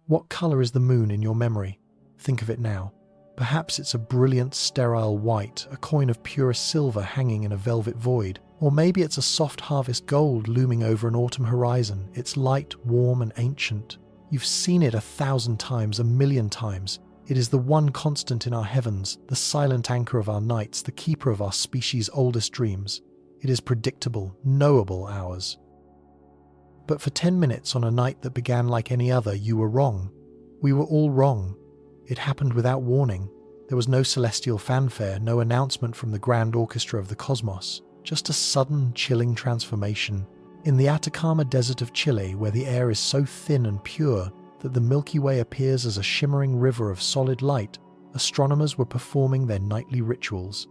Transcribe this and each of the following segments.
What color is the moon in your memory? Think of it now. Perhaps it's a brilliant, sterile white, a coin of purest silver hanging in a velvet void. Or maybe it's a soft harvest gold looming over an autumn horizon. It's light, warm, and ancient. You've seen it 1,000 times, 1,000,000 times. It is the one constant in our heavens, the silent anchor of our nights, the keeper of our species' oldest dreams. It is predictable, knowable ours. But for 10 minutes on a night that began like any other, you were wrong. We were all wrong. It happened without warning. There was no celestial fanfare, no announcement from the grand orchestra of the cosmos. Just a sudden, chilling transformation. In the Atacama Desert of Chile, where the air is so thin and pure that the Milky Way appears as a shimmering river of solid light, astronomers were performing their nightly rituals.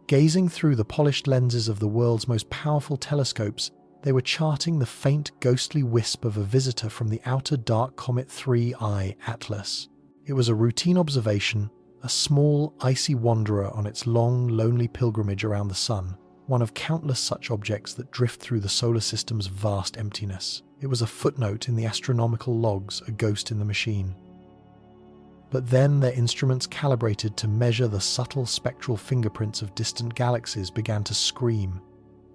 Gazing through the polished lenses of the world's most powerful telescopes, they were charting the faint, ghostly wisp of a visitor from the outer dark Comet 3I Atlas. It was a routine observation, a small, icy wanderer on its long, lonely pilgrimage around the sun, one of countless such objects that drift through the solar system's vast emptiness. It was a footnote in the astronomical logs, a ghost in the machine. But then their instruments calibrated to measure the subtle spectral fingerprints of distant galaxies began to scream.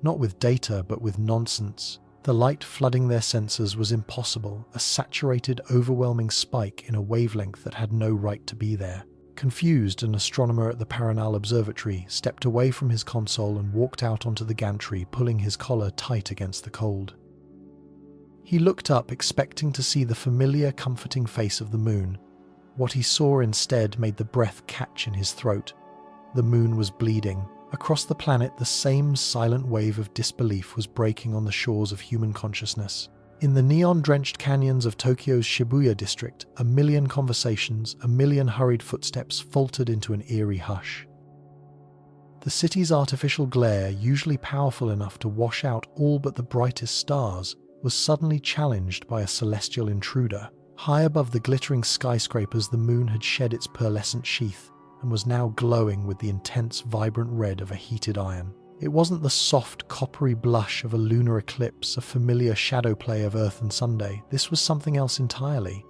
Not with data, but with nonsense. The light flooding their sensors was impossible, a saturated, overwhelming spike in a wavelength that had no right to be there. Confused, an astronomer at the Paranal Observatory stepped away from his console and walked out onto the gantry, pulling his collar tight against the cold. He looked up, expecting to see the familiar, comforting face of the moon. What he saw instead made the breath catch in his throat. The moon was bleeding. Across the planet, the same silent wave of disbelief was breaking on the shores of human consciousness. In the neon-drenched canyons of Tokyo's Shibuya district, 1,000,000 conversations, 1,000,000 hurried footsteps faltered into an eerie hush. The city's artificial glare, usually powerful enough to wash out all but the brightest stars, was suddenly challenged by a celestial intruder. High above the glittering skyscrapers, the moon had shed its pearlescent sheath and was now glowing with the intense, vibrant red of a heated iron. It wasn't the soft, coppery blush of a lunar eclipse, a familiar shadow play of Earth and Sunday. This was something else entirely.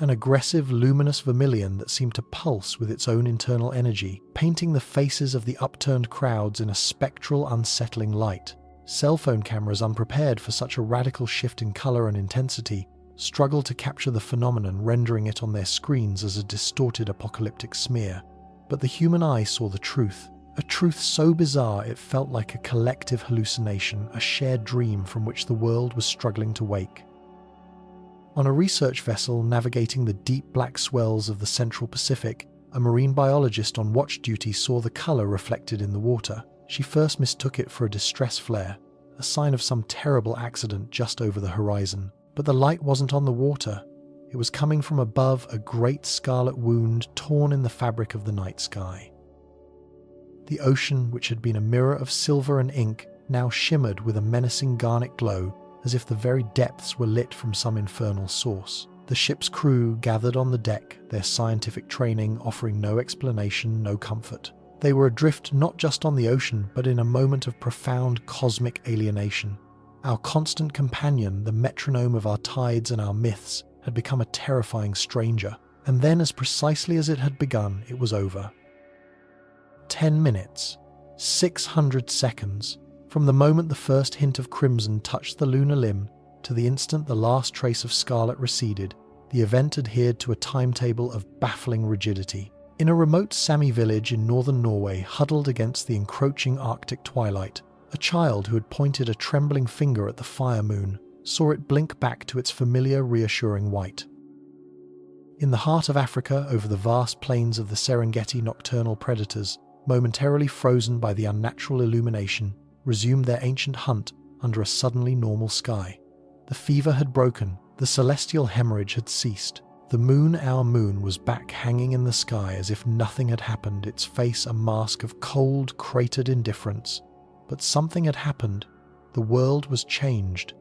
An aggressive, luminous vermilion that seemed to pulse with its own internal energy, painting the faces of the upturned crowds in a spectral, unsettling light. Cell phone cameras, unprepared for such a radical shift in color and intensity, struggled to capture the phenomenon, rendering it on their screens as a distorted apocalyptic smear. But the human eye saw the truth. A truth so bizarre it felt like a collective hallucination, a shared dream from which the world was struggling to wake. On a research vessel navigating the deep black swells of the Central Pacific, a marine biologist on watch duty saw the color reflected in the water. She first mistook it for a distress flare, a sign of some terrible accident just over the horizon. But the light wasn't on the water. It was coming from above, a great scarlet wound torn in the fabric of the night sky. The ocean, which had been a mirror of silver and ink, now shimmered with a menacing garnet glow, as if the very depths were lit from some infernal source. The ship's crew gathered on the deck, their scientific training offering no explanation, no comfort. They were adrift not just on the ocean, but in a moment of profound cosmic alienation. Our constant companion, the metronome of our tides and our myths, had become a terrifying stranger. And then, as precisely as it had begun, it was over. 10 minutes, 600 seconds, from the moment the first hint of crimson touched the lunar limb to the instant the last trace of scarlet receded, the event adhered to a timetable of baffling rigidity. In a remote Sami village in northern Norway, huddled against the encroaching Arctic twilight, a child who had pointed a trembling finger at the fire moon saw it blink back to its familiar, reassuring white. In the heart of Africa, over the vast plains of the Serengeti, nocturnal predators, momentarily frozen by the unnatural illumination, resumed their ancient hunt under a suddenly normal sky. The fever had broken, the celestial hemorrhage had ceased. The moon, our moon, was back hanging in the sky as if nothing had happened, its face a mask of cold, cratered indifference. But something had happened. The world was changed.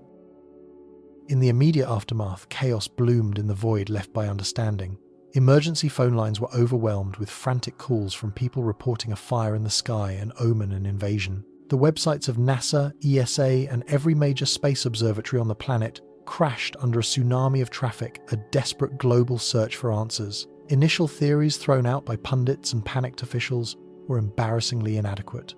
In the immediate aftermath, chaos bloomed in the void left by understanding. Emergency phone lines were overwhelmed with frantic calls from people reporting a fire in the sky, an omen, an invasion. The websites of NASA, ESA, and every major space observatory on the planet crashed under a tsunami of traffic, a desperate global search for answers. Initial theories thrown out by pundits and panicked officials were embarrassingly inadequate.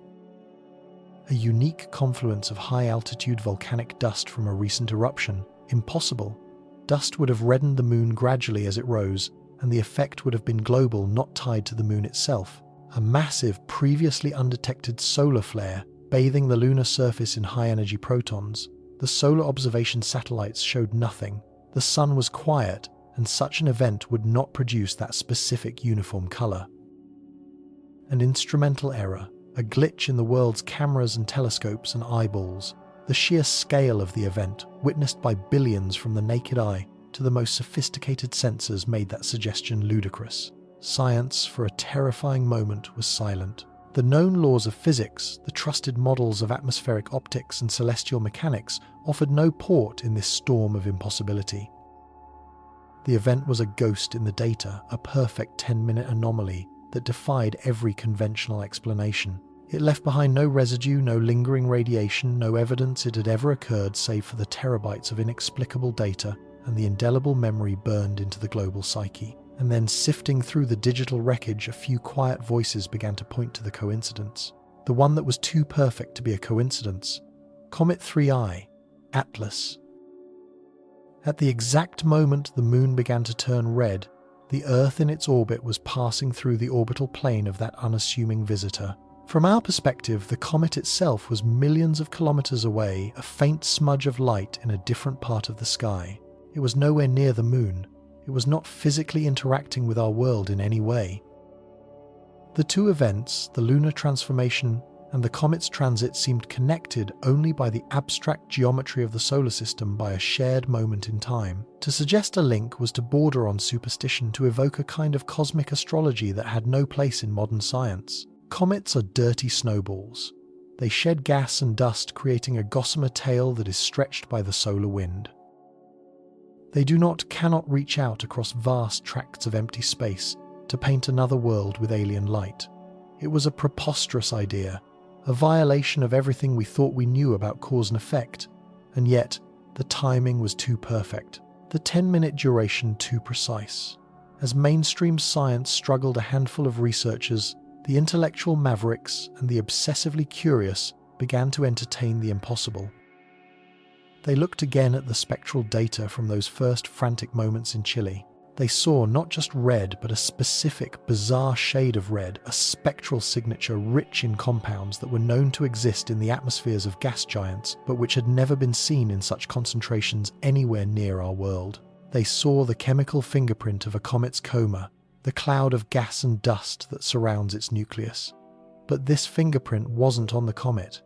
A unique confluence of high-altitude volcanic dust from a recent eruption. Impossible. Dust would have reddened the moon gradually as it rose, and the effect would have been global, not tied to the moon itself. A massive, previously undetected solar flare, bathing the lunar surface in high-energy protons. The solar observation satellites showed nothing. The sun was quiet, and such an event would not produce that specific uniform color. An instrumental error, a glitch in the world's cameras and telescopes and eyeballs. The sheer scale of the event, witnessed by billions from the naked eye to the most sophisticated sensors, made that suggestion ludicrous. Science, for a terrifying moment, was silent. The known laws of physics, the trusted models of atmospheric optics and celestial mechanics, offered no port in this storm of impossibility. The event was a ghost in the data, a perfect 10-minute anomaly that defied every conventional explanation. It left behind no residue, no lingering radiation, no evidence it had ever occurred save for the terabytes of inexplicable data and the indelible memory burned into the global psyche. And then, sifting through the digital wreckage, a few quiet voices began to point to the coincidence. The one that was too perfect to be a coincidence. Comet 3I, Atlas. At the exact moment the moon began to turn red, the Earth in its orbit was passing through the orbital plane of that unassuming visitor. From our perspective, the comet itself was millions of kilometers away, a faint smudge of light in a different part of the sky. It was nowhere near the moon. It was not physically interacting with our world in any way. The two events, the lunar transformation and the comet's transit, seemed connected only by the abstract geometry of the solar system, by a shared moment in time. To suggest a link was to border on superstition, to evoke a kind of cosmic astrology that had no place in modern science. Comets are dirty snowballs. They shed gas and dust, creating a gossamer tail that is stretched by the solar wind. They cannot reach out across vast tracts of empty space to paint another world with alien light. It was a preposterous idea, a violation of everything we thought we knew about cause and effect, and yet the timing was too perfect, the 10-minute duration too precise. As mainstream science struggled, a handful of researchers, the intellectual mavericks and the obsessively curious, began to entertain the impossible. They looked again at the spectral data from those first frantic moments in Chile. They saw not just red, but a specific, bizarre shade of red, a spectral signature rich in compounds that were known to exist in the atmospheres of gas giants, but which had never been seen in such concentrations anywhere near our world. They saw the chemical fingerprint of a comet's coma, the cloud of gas and dust that surrounds its nucleus. But this fingerprint wasn't on the comet.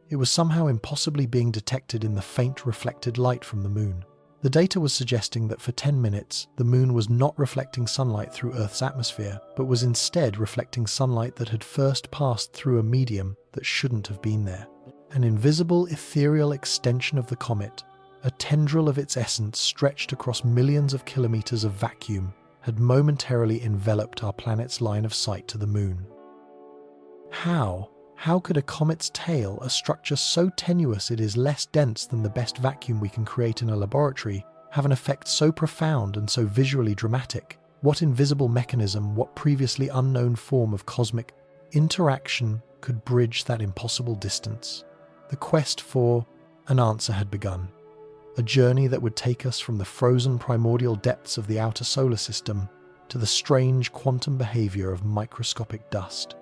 It was somehow impossibly being detected in the faint reflected light from the moon. The data was suggesting that for 10 minutes, the moon was not reflecting sunlight through Earth's atmosphere, but was instead reflecting sunlight that had first passed through a medium that shouldn't have been there. An invisible, ethereal extension of the comet, a tendril of its essence stretched across millions of kilometers of vacuum, had momentarily enveloped our planet's line of sight to the moon. How could a comet's tail, a structure so tenuous it is less dense than the best vacuum we can create in a laboratory, have an effect so profound and so visually dramatic? What invisible mechanism, what previously unknown form of cosmic interaction could bridge that impossible distance? The quest for an answer had begun. A journey that would take us from the frozen primordial depths of the outer solar system to the strange quantum behavior of microscopic dust.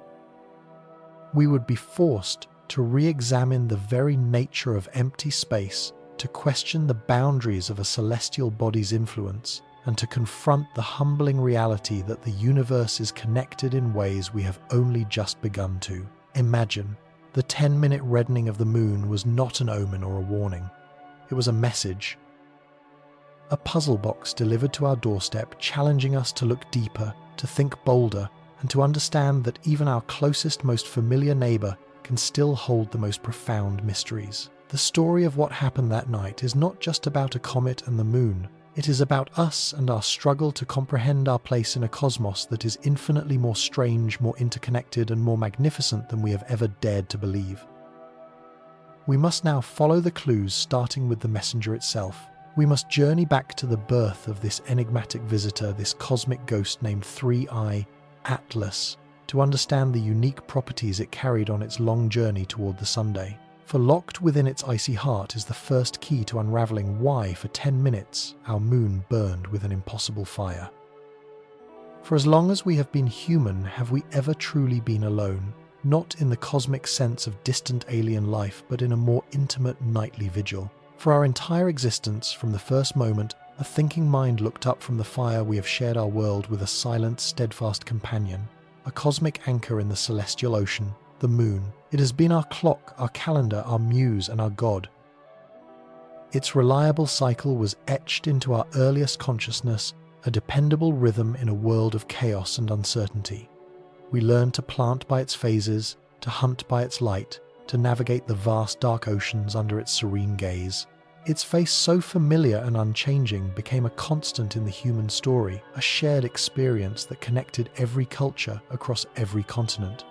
We would be forced to re-examine the very nature of empty space, to question the boundaries of a celestial body's influence, and to confront the humbling reality that the universe is connected in ways we have only just begun to imagine. The 10-minute reddening of the moon was not an omen or a warning. It was a message. A puzzle box delivered to our doorstep, challenging us to look deeper, to think bolder, and to understand that even our closest, most familiar neighbor can still hold the most profound mysteries. The story of what happened that night is not just about a comet and the moon. It is about us and our struggle to comprehend our place in a cosmos that is infinitely more strange, more interconnected, and more magnificent than we have ever dared to believe. We must now follow the clues, starting with the messenger itself. We must journey back to the birth of this enigmatic visitor, this cosmic ghost named 3I Atlas, to understand the unique properties it carried on its long journey toward the Sunday. For locked within its icy heart is the first key to unraveling why, for 10 minutes, our moon burned with an impossible fire. For as long as we have been human, have we ever truly been alone? Not in the cosmic sense of distant alien life, but in a more intimate nightly vigil. For our entire existence, from the first moment, a thinking mind looked up from the fire we have shared our world with a silent, steadfast companion, a cosmic anchor in the celestial ocean, the moon. It has been our clock, our calendar, our muse, and our god. Its reliable cycle was etched into our earliest consciousness, a dependable rhythm in a world of chaos and uncertainty. We learned to plant by its phases, to hunt by its light, to navigate the vast dark oceans under its serene gaze. Its face, so familiar and unchanging, became a constant in the human story, a shared experience that connected every culture across every continent.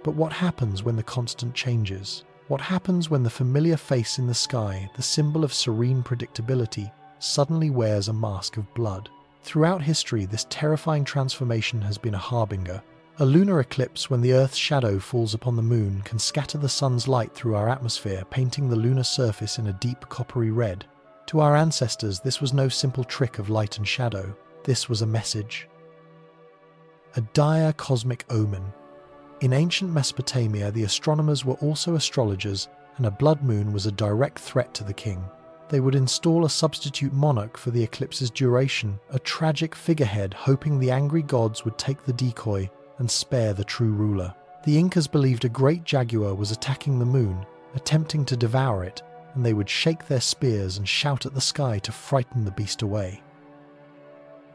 But what happens when the constant changes? What happens when the familiar face in the sky, the symbol of serene predictability, suddenly wears a mask of blood? Throughout history, this terrifying transformation has been a harbinger. A lunar eclipse, when the Earth's shadow falls upon the moon, can scatter the sun's light through our atmosphere, painting the lunar surface in a deep coppery red. To our ancestors, this was no simple trick of light and shadow. This was a message. A dire cosmic omen. In ancient Mesopotamia, the astronomers were also astrologers, and a blood moon was a direct threat to the king. They would install a substitute monarch for the eclipse's duration, a tragic figurehead hoping the angry gods would take the decoy and spare the true ruler. The Incas believed a great jaguar was attacking the moon, attempting to devour it, and they would shake their spears and shout at the sky to frighten the beast away.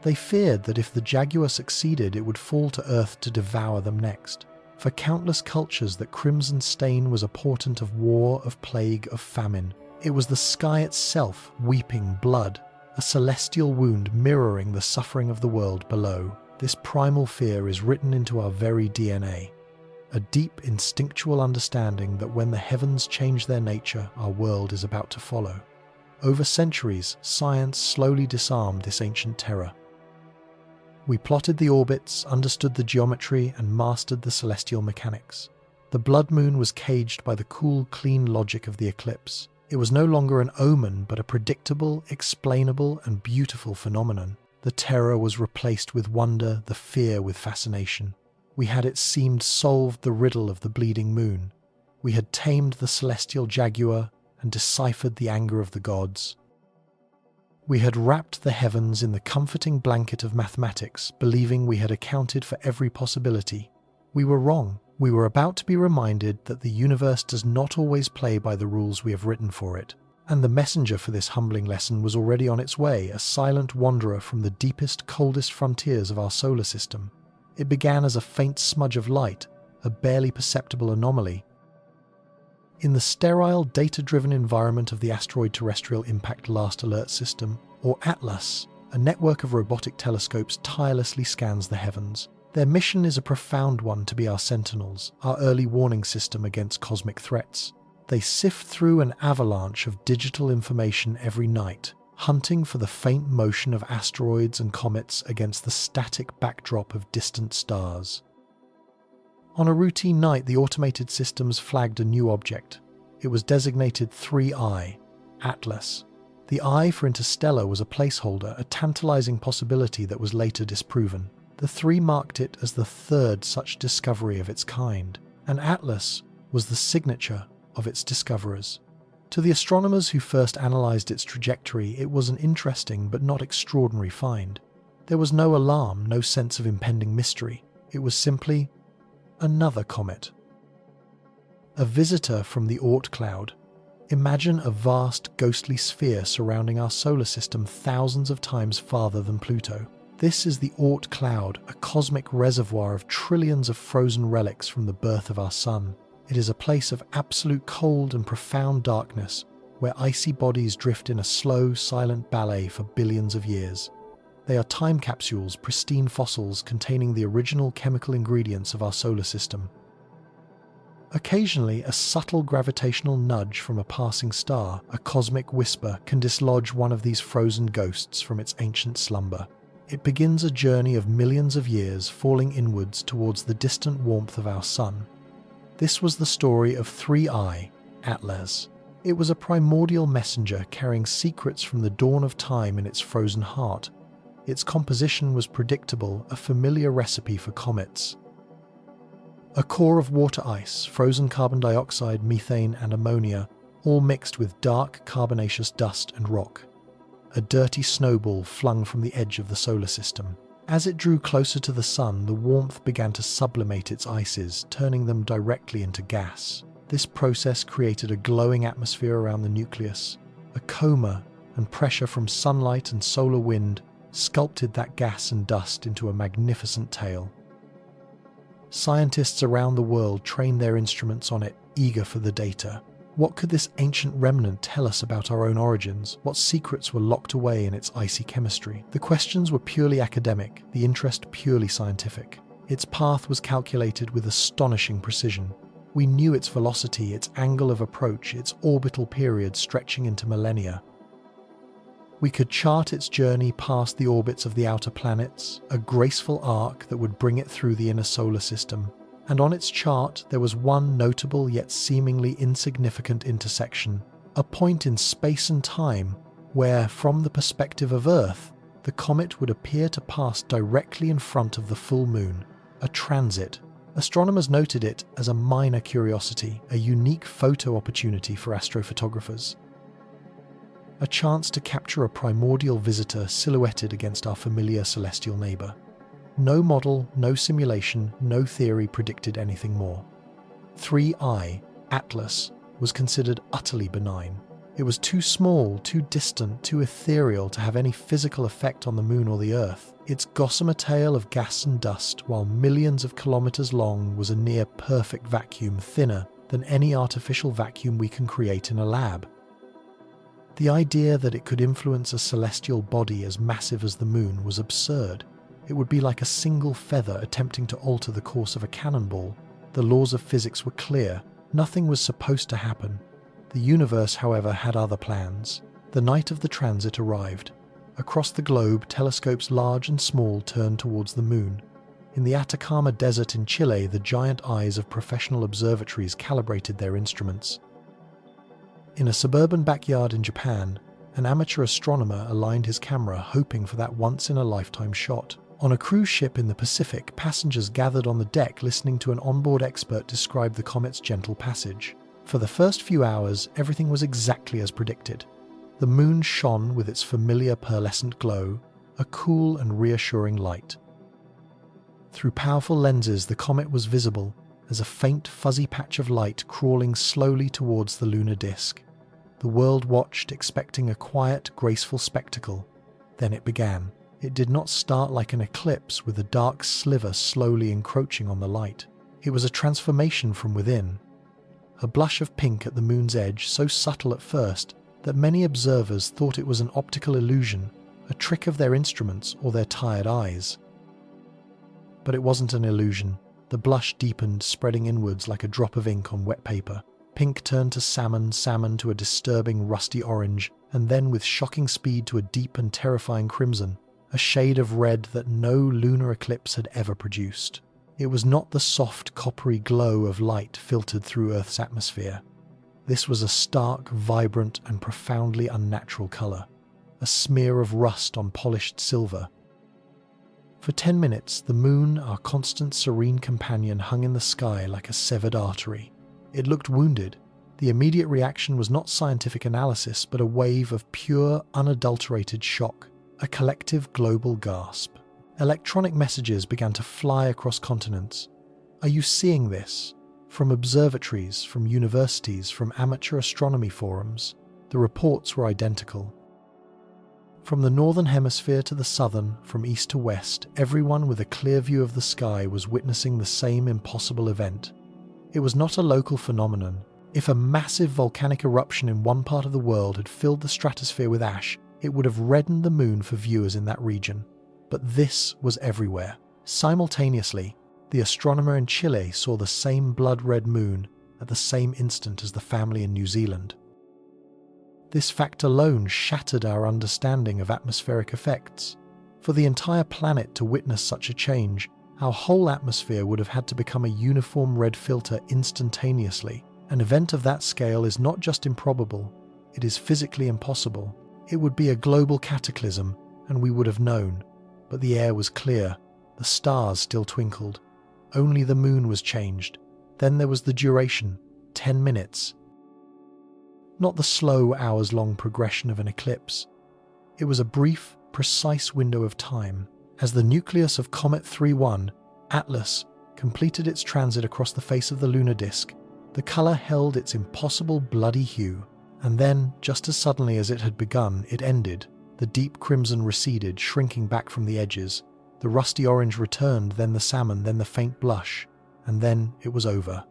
They feared that if the jaguar succeeded, it would fall to earth to devour them next. For countless cultures, that crimson stain was a portent of war, of plague, of famine. It was the sky itself weeping blood, a celestial wound mirroring the suffering of the world below. This primal fear is written into our very DNA, a deep instinctual understanding that when the heavens change their nature, our world is about to follow. Over centuries, science slowly disarmed this ancient terror. We plotted the orbits, understood the geometry, and mastered the celestial mechanics. The blood moon was caged by the cool, clean logic of the eclipse. It was no longer an omen, but a predictable, explainable, and beautiful phenomenon. The terror was replaced with wonder, the fear with fascination. We had, it seemed, solved the riddle of the bleeding moon. We had tamed the celestial jaguar and deciphered the anger of the gods. We had wrapped the heavens in the comforting blanket of mathematics, believing we had accounted for every possibility. We were wrong. We were about to be reminded that the universe does not always play by the rules we have written for it. And the messenger for this humbling lesson was already on its way, a silent wanderer from the deepest, coldest frontiers of our solar system. It began as a faint smudge of light, a barely perceptible anomaly. In the sterile, data-driven environment of the Asteroid Terrestrial Impact Last Alert System, or ATLAS, a network of robotic telescopes tirelessly scans the heavens. Their mission is a profound one, to be our sentinels, our early warning system against cosmic threats. They sift through an avalanche of digital information every night, hunting for the faint motion of asteroids and comets against the static backdrop of distant stars. On a routine night, the automated systems flagged a new object. It was designated 3I, Atlas. The I for Interstellar was a placeholder, a tantalizing possibility that was later disproven. The 3 marked it as the third such discovery of its kind, and Atlas was the signature of its discoverers. To the astronomers who first analysed its trajectory, it was an interesting but not extraordinary find. There was no alarm, no sense of impending mystery. It was simply another comet. A visitor from the Oort cloud. Imagine a vast, ghostly sphere surrounding our solar system thousands of times farther than Pluto. This is the Oort cloud, a cosmic reservoir of trillions of frozen relics from the birth of our sun. It is a place of absolute cold and profound darkness, where icy bodies drift in a slow, silent ballet for billions of years. They are time capsules, pristine fossils containing the original chemical ingredients of our solar system. Occasionally, a subtle gravitational nudge from a passing star, a cosmic whisper, can dislodge one of these frozen ghosts from its ancient slumber. It begins a journey of millions of years falling inwards towards the distant warmth of our sun. This was the story of 3I, Atlas. It was a primordial messenger carrying secrets from the dawn of time in its frozen heart. Its composition was predictable, a familiar recipe for comets. A core of water ice, frozen carbon dioxide, methane and ammonia, all mixed with dark carbonaceous dust and rock. A dirty snowball flung from the edge of the solar system. As it drew closer to the sun, the warmth began to sublimate its ices, turning them directly into gas. This process created a glowing atmosphere around the nucleus. A coma and pressure from sunlight and solar wind sculpted that gas and dust into a magnificent tail. Scientists around the world trained their instruments on it, eager for the data. What could this ancient remnant tell us about our own origins? What secrets were locked away in its icy chemistry? The questions were purely academic, the interest purely scientific. Its path was calculated with astonishing precision. We knew its velocity, its angle of approach, its orbital period stretching into millennia. We could chart its journey past the orbits of the outer planets, a graceful arc that would bring it through the inner solar system. And on its chart there was one notable yet seemingly insignificant intersection, a point in space and time where, from the perspective of Earth, the comet would appear to pass directly in front of the full moon, a transit. Astronomers noted it as a minor curiosity, a unique photo opportunity for astrophotographers. A chance to capture a primordial visitor silhouetted against our familiar celestial neighbour. No model, no simulation, no theory predicted anything more. 3I, Atlas, was considered utterly benign. It was too small, too distant, too ethereal to have any physical effect on the moon or the Earth. Its gossamer tail of gas and dust, while millions of kilometers long, was a near-perfect vacuum, thinner than any artificial vacuum we can create in a lab. The idea that it could influence a celestial body as massive as the moon was absurd. It would be like a single feather attempting to alter the course of a cannonball. The laws of physics were clear. Nothing was supposed to happen. The universe, however, had other plans. The night of the transit arrived. Across the globe, telescopes large and small turned towards the moon. In the Atacama Desert in Chile, the giant eyes of professional observatories calibrated their instruments. In a suburban backyard in Japan, an amateur astronomer aligned his camera, hoping for that once-in-a-lifetime shot. On a cruise ship in the Pacific, passengers gathered on the deck listening to an onboard expert describe the comet's gentle passage. For the first few hours, everything was exactly as predicted. The moon shone with its familiar pearlescent glow, a cool and reassuring light. Through powerful lenses, the comet was visible as a faint, fuzzy patch of light crawling slowly towards the lunar disk. The world watched, expecting a quiet, graceful spectacle. Then it began. It did not start like an eclipse with a dark sliver slowly encroaching on the light. It was a transformation from within. A blush of pink at the moon's edge, so subtle at first that many observers thought it was an optical illusion, a trick of their instruments or their tired eyes. But it wasn't an illusion. The blush deepened, spreading inwards like a drop of ink on wet paper. Pink turned to salmon, salmon to a disturbing rusty orange, and then with shocking speed to a deep and terrifying crimson. A shade of red that no lunar eclipse had ever produced. It was not the soft, coppery glow of light filtered through Earth's atmosphere. This was a stark, vibrant, and profoundly unnatural colour, a smear of rust on polished silver. For 10 minutes, the moon, our constant serene companion, hung in the sky like a severed artery. It looked wounded. The immediate reaction was not scientific analysis, but a wave of pure, unadulterated shock. A collective global gasp. Electronic messages began to fly across continents. Are you seeing this? From observatories, from universities, from amateur astronomy forums. The reports were identical. From the northern hemisphere to the southern, from east to west, everyone with a clear view of the sky was witnessing the same impossible event. It was not a local phenomenon. If a massive volcanic eruption in one part of the world had filled the stratosphere with ash, it would have reddened the moon for viewers in that region. But this was everywhere. Simultaneously, the astronomer in Chile saw the same blood-red moon at the same instant as the family in New Zealand. This fact alone shattered our understanding of atmospheric effects. For the entire planet to witness such a change, our whole atmosphere would have had to become a uniform red filter instantaneously. An event of that scale is not just improbable, it is physically impossible. It would be a global cataclysm, and we would have known. But the air was clear, the stars still twinkled. Only the moon was changed. Then there was the duration, 10 minutes. Not the slow, hours-long progression of an eclipse. It was a brief, precise window of time. As the nucleus of Comet 3.1, Atlas, completed its transit across the face of the lunar disk, the colour held its impossible bloody hue. And then, just as suddenly as it had begun, it ended. The deep crimson receded, shrinking back from the edges. The rusty orange returned, then the salmon, then the faint blush. And then it was over.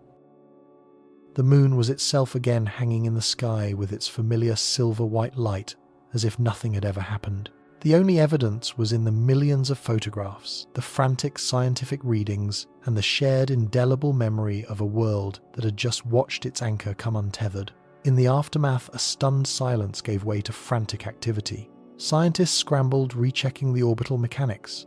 The moon was itself again hanging in the sky with its familiar silver-white light, as if nothing had ever happened. The only evidence was in the millions of photographs, the frantic scientific readings, and the shared indelible memory of a world that had just watched its anchor come untethered. In the aftermath, a stunned silence gave way to frantic activity. Scientists scrambled, rechecking the orbital mechanics.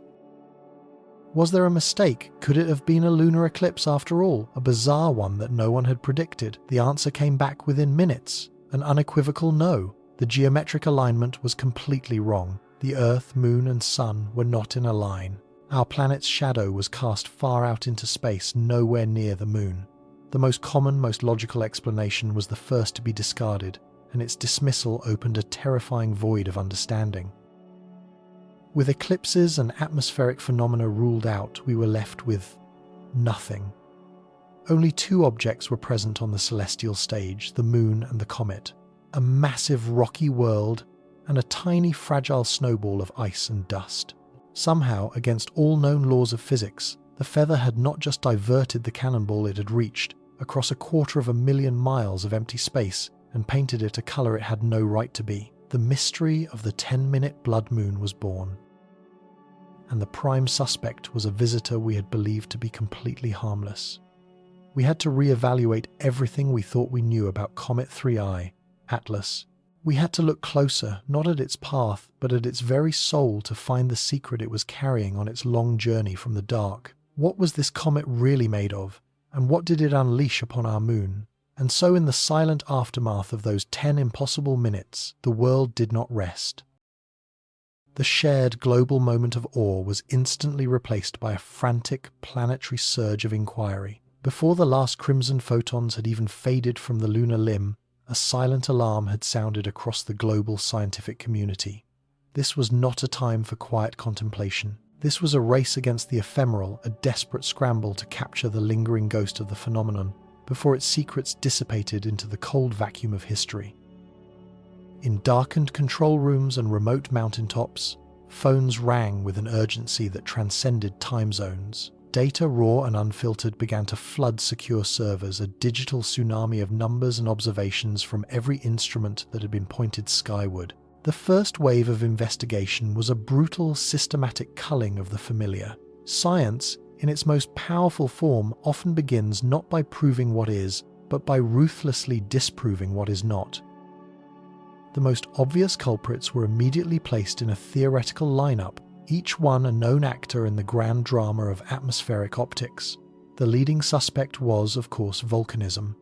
Was there a mistake? Could it have been a lunar eclipse after all? A bizarre one that no one had predicted? The answer came back within minutes. An unequivocal no. The geometric alignment was completely wrong. The Earth, Moon, and Sun were not in a line. Our planet's shadow was cast far out into space, nowhere near the Moon. The most common, most logical explanation was the first to be discarded, and its dismissal opened a terrifying void of understanding. With eclipses and atmospheric phenomena ruled out, we were left with nothing. Only two objects were present on the celestial stage, the Moon and the Comet. A massive rocky world and a tiny fragile snowball of ice and dust. Somehow, against all known laws of physics, the feather had not just diverted the cannonball it had reached across 250,000 miles of empty space and painted it a colour it had no right to be. The mystery of the 10-minute blood moon was born. And the prime suspect was a visitor we had believed to be completely harmless. We had to re-evaluate everything we thought we knew about Comet 3I, Atlas. We had to look closer, not at its path, but at its very soul to find the secret it was carrying on its long journey from the dark. What was this comet really made of? And what did it unleash upon our moon? And so in the silent aftermath of those 10 impossible minutes, the world did not rest. The shared global moment of awe was instantly replaced by a frantic planetary surge of inquiry. Before the last crimson photons had even faded from the lunar limb, a silent alarm had sounded across the global scientific community. This was not a time for quiet contemplation. This was a race against the ephemeral, a desperate scramble to capture the lingering ghost of the phenomenon before its secrets dissipated into the cold vacuum of history. In darkened control rooms and remote mountaintops, phones rang with an urgency that transcended time zones. Data, raw and unfiltered, began to flood secure servers, a digital tsunami of numbers and observations from every instrument that had been pointed skyward. The first wave of investigation was a brutal, systematic culling of the familiar. Science, in its most powerful form, often begins not by proving what is, but by ruthlessly disproving what is not. The most obvious culprits were immediately placed in a theoretical lineup, each one a known actor in the grand drama of atmospheric optics. The leading suspect was, of course, volcanism.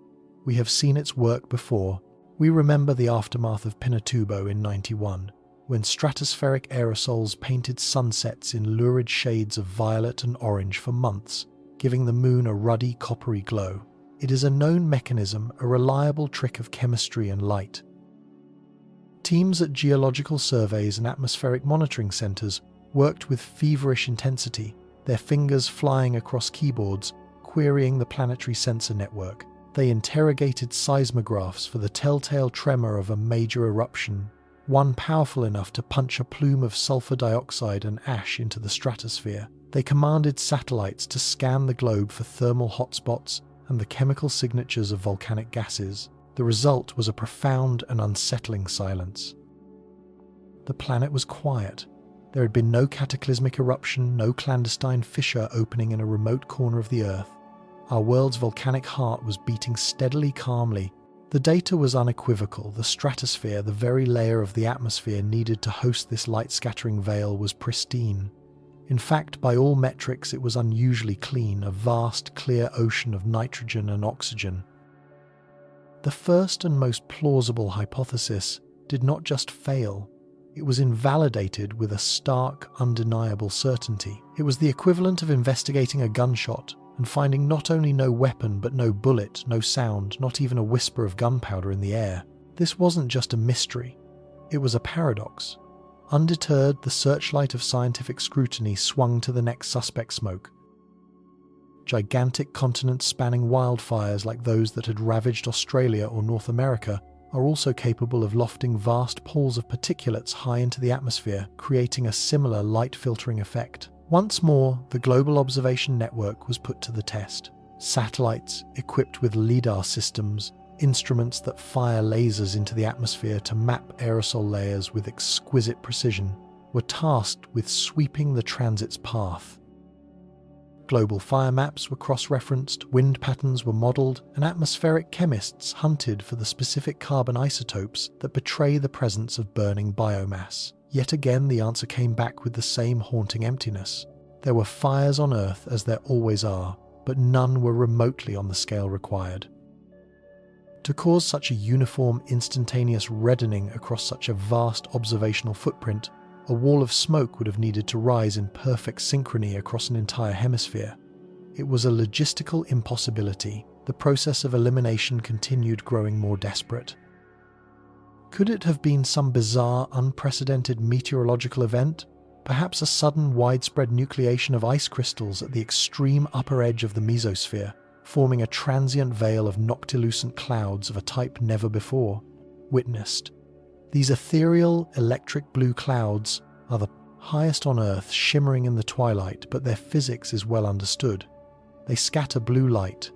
We have seen its work before. We remember the aftermath of Pinatubo in '91, when stratospheric aerosols painted sunsets in lurid shades of violet and orange for months, giving the moon a ruddy, coppery glow. It is a known mechanism, a reliable trick of chemistry and light. Teams at geological surveys and atmospheric monitoring centres worked with feverish intensity, their fingers flying across keyboards, querying the planetary sensor network. They interrogated seismographs for the telltale tremor of a major eruption, one powerful enough to punch a plume of sulfur dioxide and ash into the stratosphere. They commanded satellites to scan the globe for thermal hotspots and the chemical signatures of volcanic gases. The result was a profound and unsettling silence. The planet was quiet. There had been no cataclysmic eruption, no clandestine fissure opening in a remote corner of the Earth. Our world's volcanic heart was beating steadily, calmly. The data was unequivocal. The stratosphere, the very layer of the atmosphere needed to host this light-scattering veil, was pristine. In fact, by all metrics, it was unusually clean, a vast, clear ocean of nitrogen and oxygen. The first and most plausible hypothesis did not just fail, it was invalidated with a stark, undeniable certainty. It was the equivalent of investigating a gunshot and finding not only no weapon but no bullet, no sound, not even a whisper of gunpowder in the air. This wasn't just a mystery, it was a paradox. Undeterred, the searchlight of scientific scrutiny swung to the next suspect: smoke. Gigantic continent-spanning wildfires like those that had ravaged Australia or North America are also capable of lofting vast pools of particulates high into the atmosphere, creating a similar light-filtering effect. Once more, the global observation network was put to the test. Satellites equipped with LIDAR systems, instruments that fire lasers into the atmosphere to map aerosol layers with exquisite precision, were tasked with sweeping the transit's path. Global fire maps were cross-referenced, wind patterns were modelled, and atmospheric chemists hunted for the specific carbon isotopes that betray the presence of burning biomass. Yet again, the answer came back with the same haunting emptiness. There were fires on Earth, as there always are, but none were remotely on the scale required. To cause such a uniform, instantaneous reddening across such a vast observational footprint, a wall of smoke would have needed to rise in perfect synchrony across an entire hemisphere. It was a logistical impossibility. The process of elimination continued, growing more desperate. Could it have been some bizarre, unprecedented meteorological event? Perhaps a sudden, widespread nucleation of ice crystals at the extreme upper edge of the mesosphere, forming a transient veil of noctilucent clouds of a type never before witnessed. These ethereal, electric blue clouds are the highest on Earth, shimmering in the twilight, but their physics is well understood. They scatter blue light.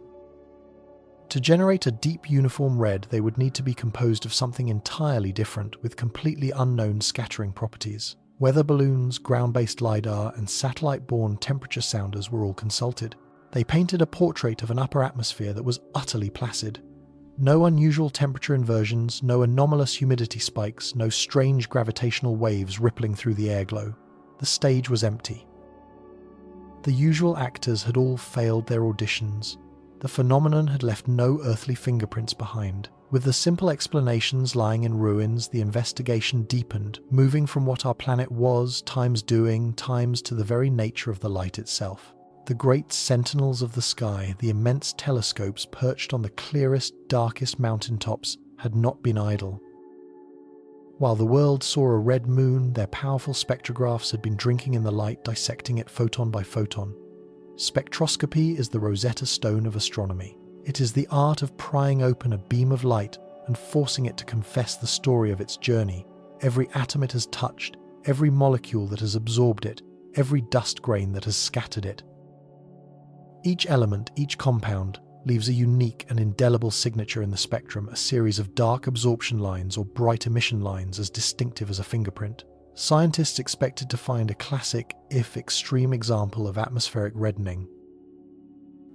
To generate a deep uniform red, they would need to be composed of something entirely different, with completely unknown scattering properties. Weather balloons, ground-based LIDAR, and satellite-borne temperature sounders were all consulted. They painted a portrait of an upper atmosphere that was utterly placid. No unusual temperature inversions, no anomalous humidity spikes, no strange gravitational waves rippling through the airglow. The stage was empty. The usual actors had all failed their auditions. The phenomenon had left no earthly fingerprints behind. With the simple explanations lying in ruins, the investigation deepened, moving from what our planet was, times doing, times to the very nature of the light itself. The great sentinels of the sky, the immense telescopes perched on the clearest, darkest mountaintops, had not been idle. While the world saw a red moon, their powerful spectrographs had been drinking in the light, dissecting it photon by photon. Spectroscopy is the Rosetta Stone of astronomy. It is the art of prying open a beam of light and forcing it to confess the story of its journey. Every atom it has touched, every molecule that has absorbed it, every dust grain that has scattered it. Each element, each compound, leaves a unique and indelible signature in the spectrum, a series of dark absorption lines or bright emission lines as distinctive as a fingerprint. Scientists expected to find a classic, if extreme, example of atmospheric reddening.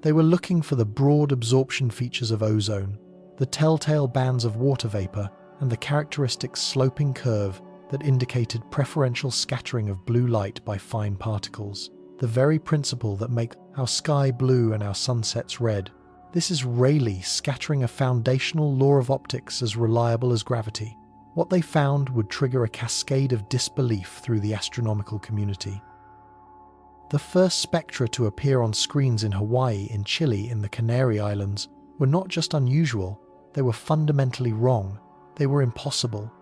They were looking for the broad absorption features of ozone, the telltale bands of water vapor, and the characteristic sloping curve that indicated preferential scattering of blue light by fine particles. The very principle that makes our sky blue and our sunsets red. This is Rayleigh scattering a foundational law of optics as reliable as gravity. What they found would trigger a cascade of disbelief through the astronomical community. The first spectra to appear on screens in Hawaii, in Chile, in the Canary Islands were not just unusual, they were fundamentally wrong. They were impossible.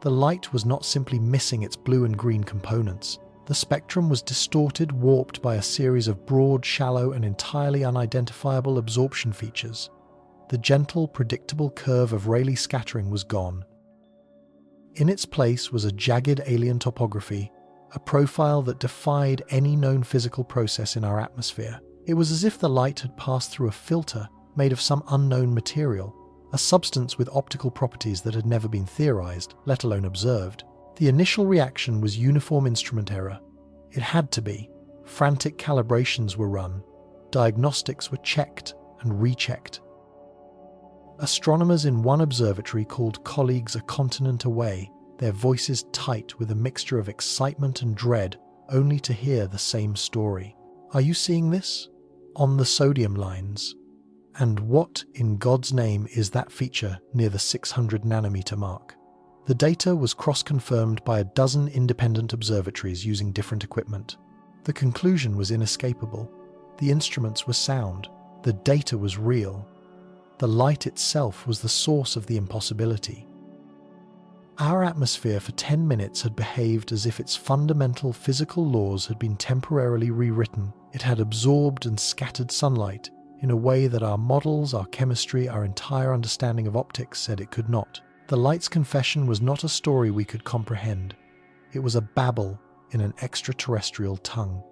The light was not simply missing its blue and green components. The spectrum was distorted, warped by a series of broad, shallow, and entirely unidentifiable absorption features. The gentle, predictable curve of Rayleigh scattering was gone. In its place was a jagged alien topography, a profile that defied any known physical process in our atmosphere. It was as if the light had passed through a filter made of some unknown material, a substance with optical properties that had never been theorized, let alone observed. The initial reaction was uniform instrument error. It had to be. Frantic calibrations were run. Diagnostics were checked. and rechecked. Astronomers in one observatory called colleagues a continent away, their voices tight with a mixture of excitement and dread, only to hear the same story. Are you seeing this? On the sodium lines. And what, in God's name, is that feature near the 600 nanometer mark? The data was cross-confirmed by a dozen independent observatories using different equipment. The conclusion was inescapable. The instruments were sound. The data was real. The light itself was the source of the impossibility. Our atmosphere for 10 minutes had behaved as if its fundamental physical laws had been temporarily rewritten. It had absorbed and scattered sunlight in a way that our models, our chemistry, our entire understanding of optics said it could not. The light's confession was not a story we could comprehend. It was a babble in an extraterrestrial tongue.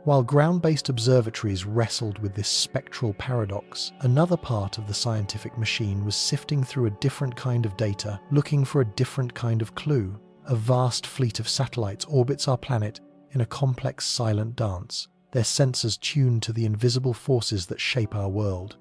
While ground-based observatories wrestled with this spectral paradox, another part of the scientific machine was sifting through a different kind of data, looking for a different kind of clue. A vast fleet of satellites orbits our planet in a complex silent dance, their sensors tuned to the invisible forces that shape our world.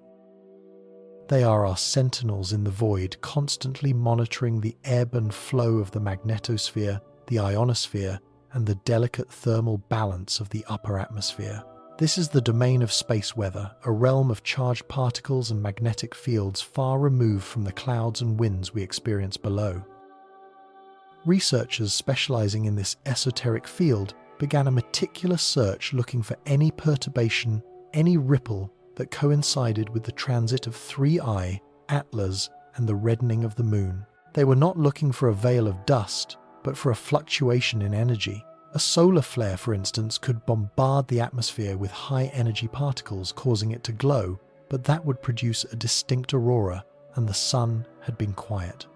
They are our sentinels in the void, constantly monitoring the ebb and flow of the magnetosphere, the ionosphere, and the delicate thermal balance of the upper atmosphere. This is the domain of space weather, a realm of charged particles and magnetic fields far removed from the clouds and winds we experience below. Researchers specializing in this esoteric field began a meticulous search looking for any perturbation, any ripple that coincided with the transit of 3I, Atlas, and the reddening of the moon. They were not looking for a veil of dust, but for a fluctuation in energy. A solar flare, for instance, could bombard the atmosphere with high-energy particles, causing it to glow, but that would produce a distinct aurora, and the sun had been quiet.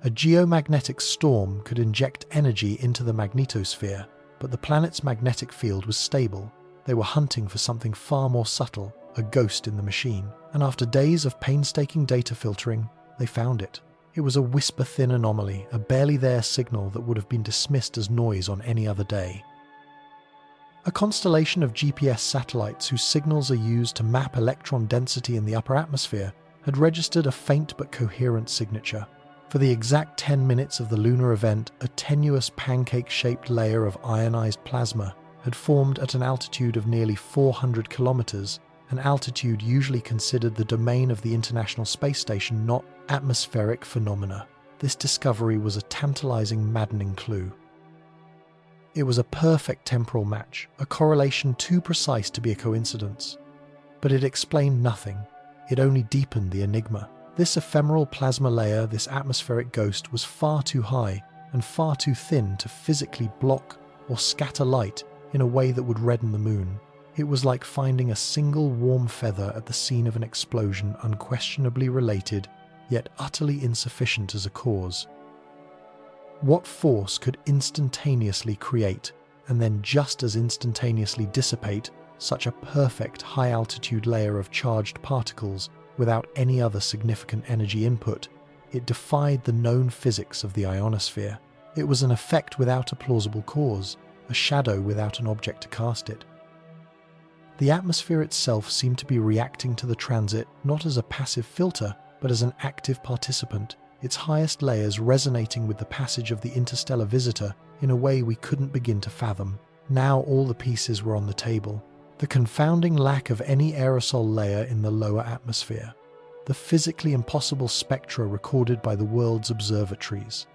A geomagnetic storm could inject energy into the magnetosphere, but the planet's magnetic field was stable. They were hunting for something far more subtle, a ghost in the machine, and after days of painstaking data filtering, they found it. It was a whisper-thin anomaly, a barely-there signal that would have been dismissed as noise on any other day. A constellation of GPS satellites whose signals are used to map electron density in the upper atmosphere had registered a faint but coherent signature. For the exact 10 minutes of the lunar event, a tenuous pancake-shaped layer of ionized plasma had formed at an altitude of nearly 400 kilometers, an altitude usually considered the domain of the International Space Station, not atmospheric phenomena. This discovery was a tantalizing, maddening clue. It was a perfect temporal match, a correlation too precise to be a coincidence. But it explained nothing. It only deepened the enigma. This ephemeral plasma layer, this atmospheric ghost, was far too high and far too thin to physically block or scatter light in a way that would redden the moon. It was like finding a single warm feather at the scene of an explosion, unquestionably related, yet utterly insufficient as a cause. What force could instantaneously create, and then just as instantaneously dissipate, such a perfect high-altitude layer of charged particles without any other significant energy input? It defied the known physics of the ionosphere. It was an effect without a plausible cause, a shadow without an object to cast it. The atmosphere itself seemed to be reacting to the transit not as a passive filter, but as an active participant, its highest layers resonating with the passage of the interstellar visitor in a way we couldn't begin to fathom. Now all the pieces were on the table. The confounding lack of any aerosol layer in the lower atmosphere. The physically impossible spectra recorded by the world's observatories.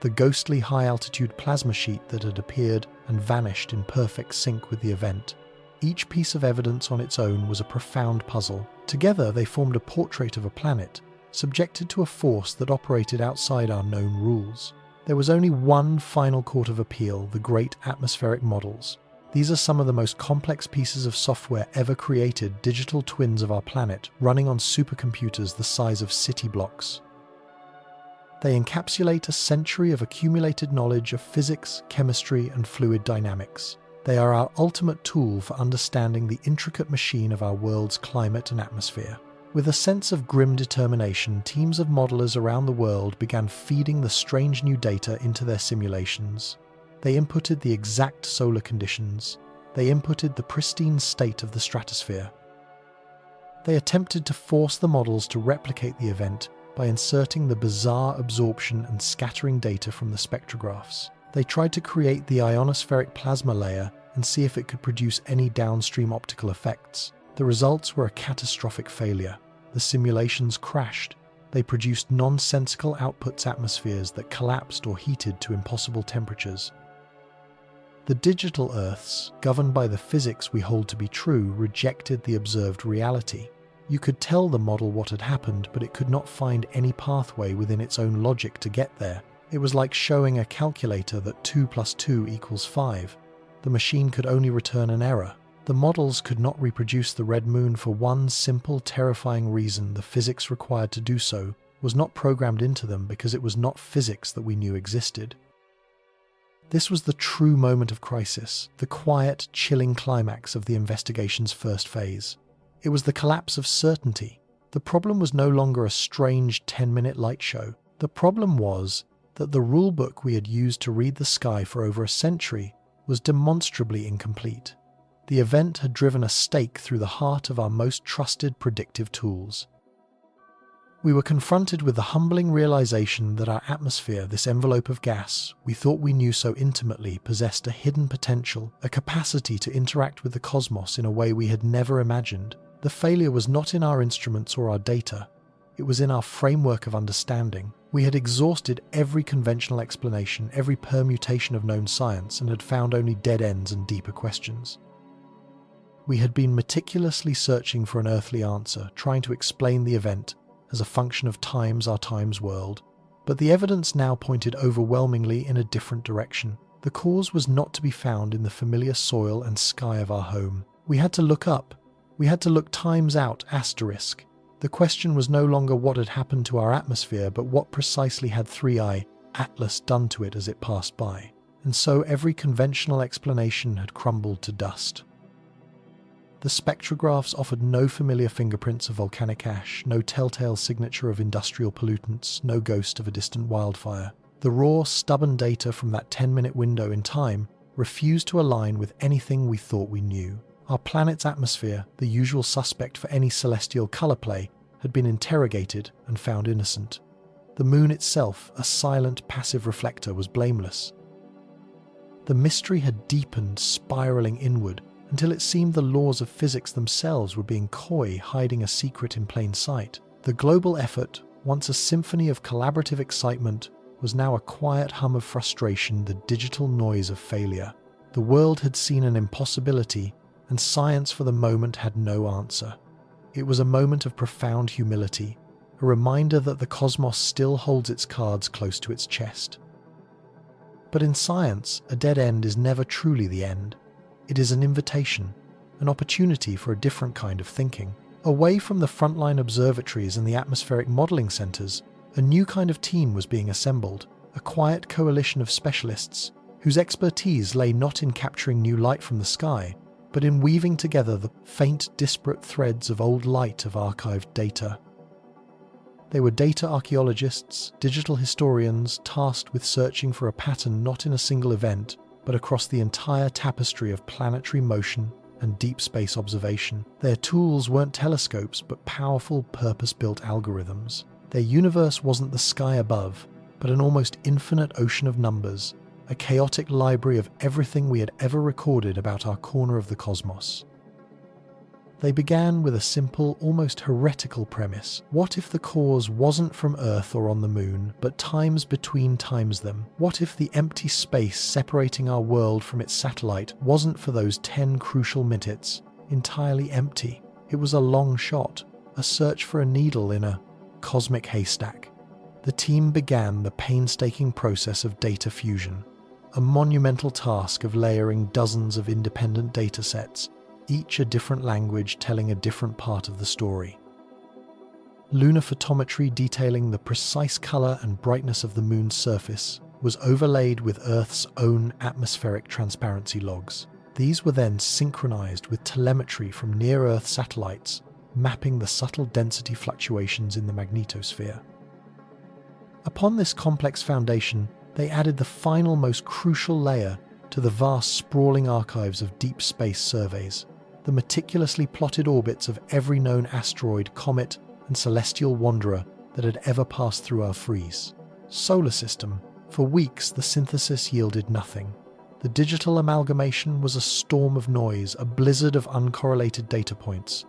The ghostly high-altitude plasma sheet that had appeared and vanished in perfect sync with the event. Each piece of evidence on its own was a profound puzzle. Together they formed a portrait of a planet, subjected to a force that operated outside our known rules. There was only one final court of appeal, the great atmospheric models. These are some of the most complex pieces of software ever created, digital twins of our planet, running on supercomputers the size of city blocks. They encapsulate a century of accumulated knowledge of physics, chemistry, and fluid dynamics. They are our ultimate tool for understanding the intricate machine of our world's climate and atmosphere. With a sense of grim determination, teams of modelers around the world began feeding the strange new data into their simulations. They inputted the exact solar conditions. They inputted the pristine state of the stratosphere. They attempted to force the models to replicate the event by inserting the bizarre absorption and scattering data from the spectrographs. They tried to create the ionospheric plasma layer and see if it could produce any downstream optical effects. The results were a catastrophic failure. The simulations crashed. They produced nonsensical outputs atmospheres that collapsed or heated to impossible temperatures. The digital Earths, governed by the physics we hold to be true, rejected the observed reality. You could tell the model what had happened, but it could not find any pathway within its own logic to get there. It was like showing a calculator that 2 + 2 = 5. The machine could only return an error. The models could not reproduce the red moon for one simple, terrifying reason: the physics required to do so was not programmed into them because it was not physics that we knew existed. This was the true moment of crisis, the quiet, chilling climax of the investigation's first phase. It was the collapse of certainty. The problem was no longer a strange 10-minute light show. The problem was that the rulebook we had used to read the sky for over a century was demonstrably incomplete. The event had driven a stake through the heart of our most trusted predictive tools. We were confronted with the humbling realization that our atmosphere, this envelope of gas we thought we knew so intimately, possessed a hidden potential, a capacity to interact with the cosmos in a way we had never imagined. The failure was not in our instruments or our data. It was in our framework of understanding. We had exhausted every conventional explanation, every permutation of known science, and had found only dead ends and deeper questions. We had been meticulously searching for an earthly answer, trying to explain the event as a function of our time's world. But the evidence now pointed overwhelmingly in a different direction. The cause was not to be found in the familiar soil and sky of our home. We had to look up. We had to look times out, asterisk. The question was no longer what had happened to our atmosphere, but what precisely had 3i Atlas done to it as it passed by. And so every conventional explanation had crumbled to dust. The spectrographs offered no familiar fingerprints of volcanic ash, no telltale signature of industrial pollutants, no ghost of a distant wildfire. The raw, stubborn data from that 10-minute window in time refused to align with anything we thought we knew. Our planet's atmosphere, the usual suspect for any celestial color play, had been interrogated and found innocent. The moon itself, a silent, passive reflector, was blameless. The mystery had deepened, spiraling inward, until it seemed the laws of physics themselves were being coy, hiding a secret in plain sight. The global effort, once a symphony of collaborative excitement, was now a quiet hum of frustration, the digital noise of failure. The world had seen an impossibility, and science for the moment had no answer. It was a moment of profound humility, a reminder that the cosmos still holds its cards close to its chest. But in science, a dead end is never truly the end. It is an invitation, an opportunity for a different kind of thinking. Away from the frontline observatories and the atmospheric modelling centres, a new kind of team was being assembled, a quiet coalition of specialists whose expertise lay not in capturing new light from the sky, but in weaving together the faint, disparate threads of old light of archived data. They were data archaeologists, digital historians tasked with searching for a pattern not in a single event, but across the entire tapestry of planetary motion and deep space observation. Their tools weren't telescopes, but powerful, purpose-built algorithms. Their universe wasn't the sky above, but an almost infinite ocean of numbers, a chaotic library of everything we had ever recorded about our corner of the cosmos. They began with a simple, almost heretical premise. What if the cause wasn't from Earth or on the moon, but times between times them? What if the empty space separating our world from its satellite wasn't for those 10 crucial minutes entirely empty? It was a long shot, a search for a needle in a cosmic haystack. The team began the painstaking process of data fusion, a monumental task of layering dozens of independent data sets, each a different language telling a different part of the story. Lunar photometry detailing the precise color and brightness of the moon's surface was overlaid with Earth's own atmospheric transparency logs. These were then synchronized with telemetry from near-Earth satellites, mapping the subtle density fluctuations in the magnetosphere. Upon this complex foundation, they added the final, most crucial layer to the vast, sprawling archives of deep space surveys, the meticulously plotted orbits of every known asteroid, comet, and celestial wanderer that had ever passed through our frieze. Solar system. For weeks, the synthesis yielded nothing. The digital amalgamation was a storm of noise, a blizzard of uncorrelated data points.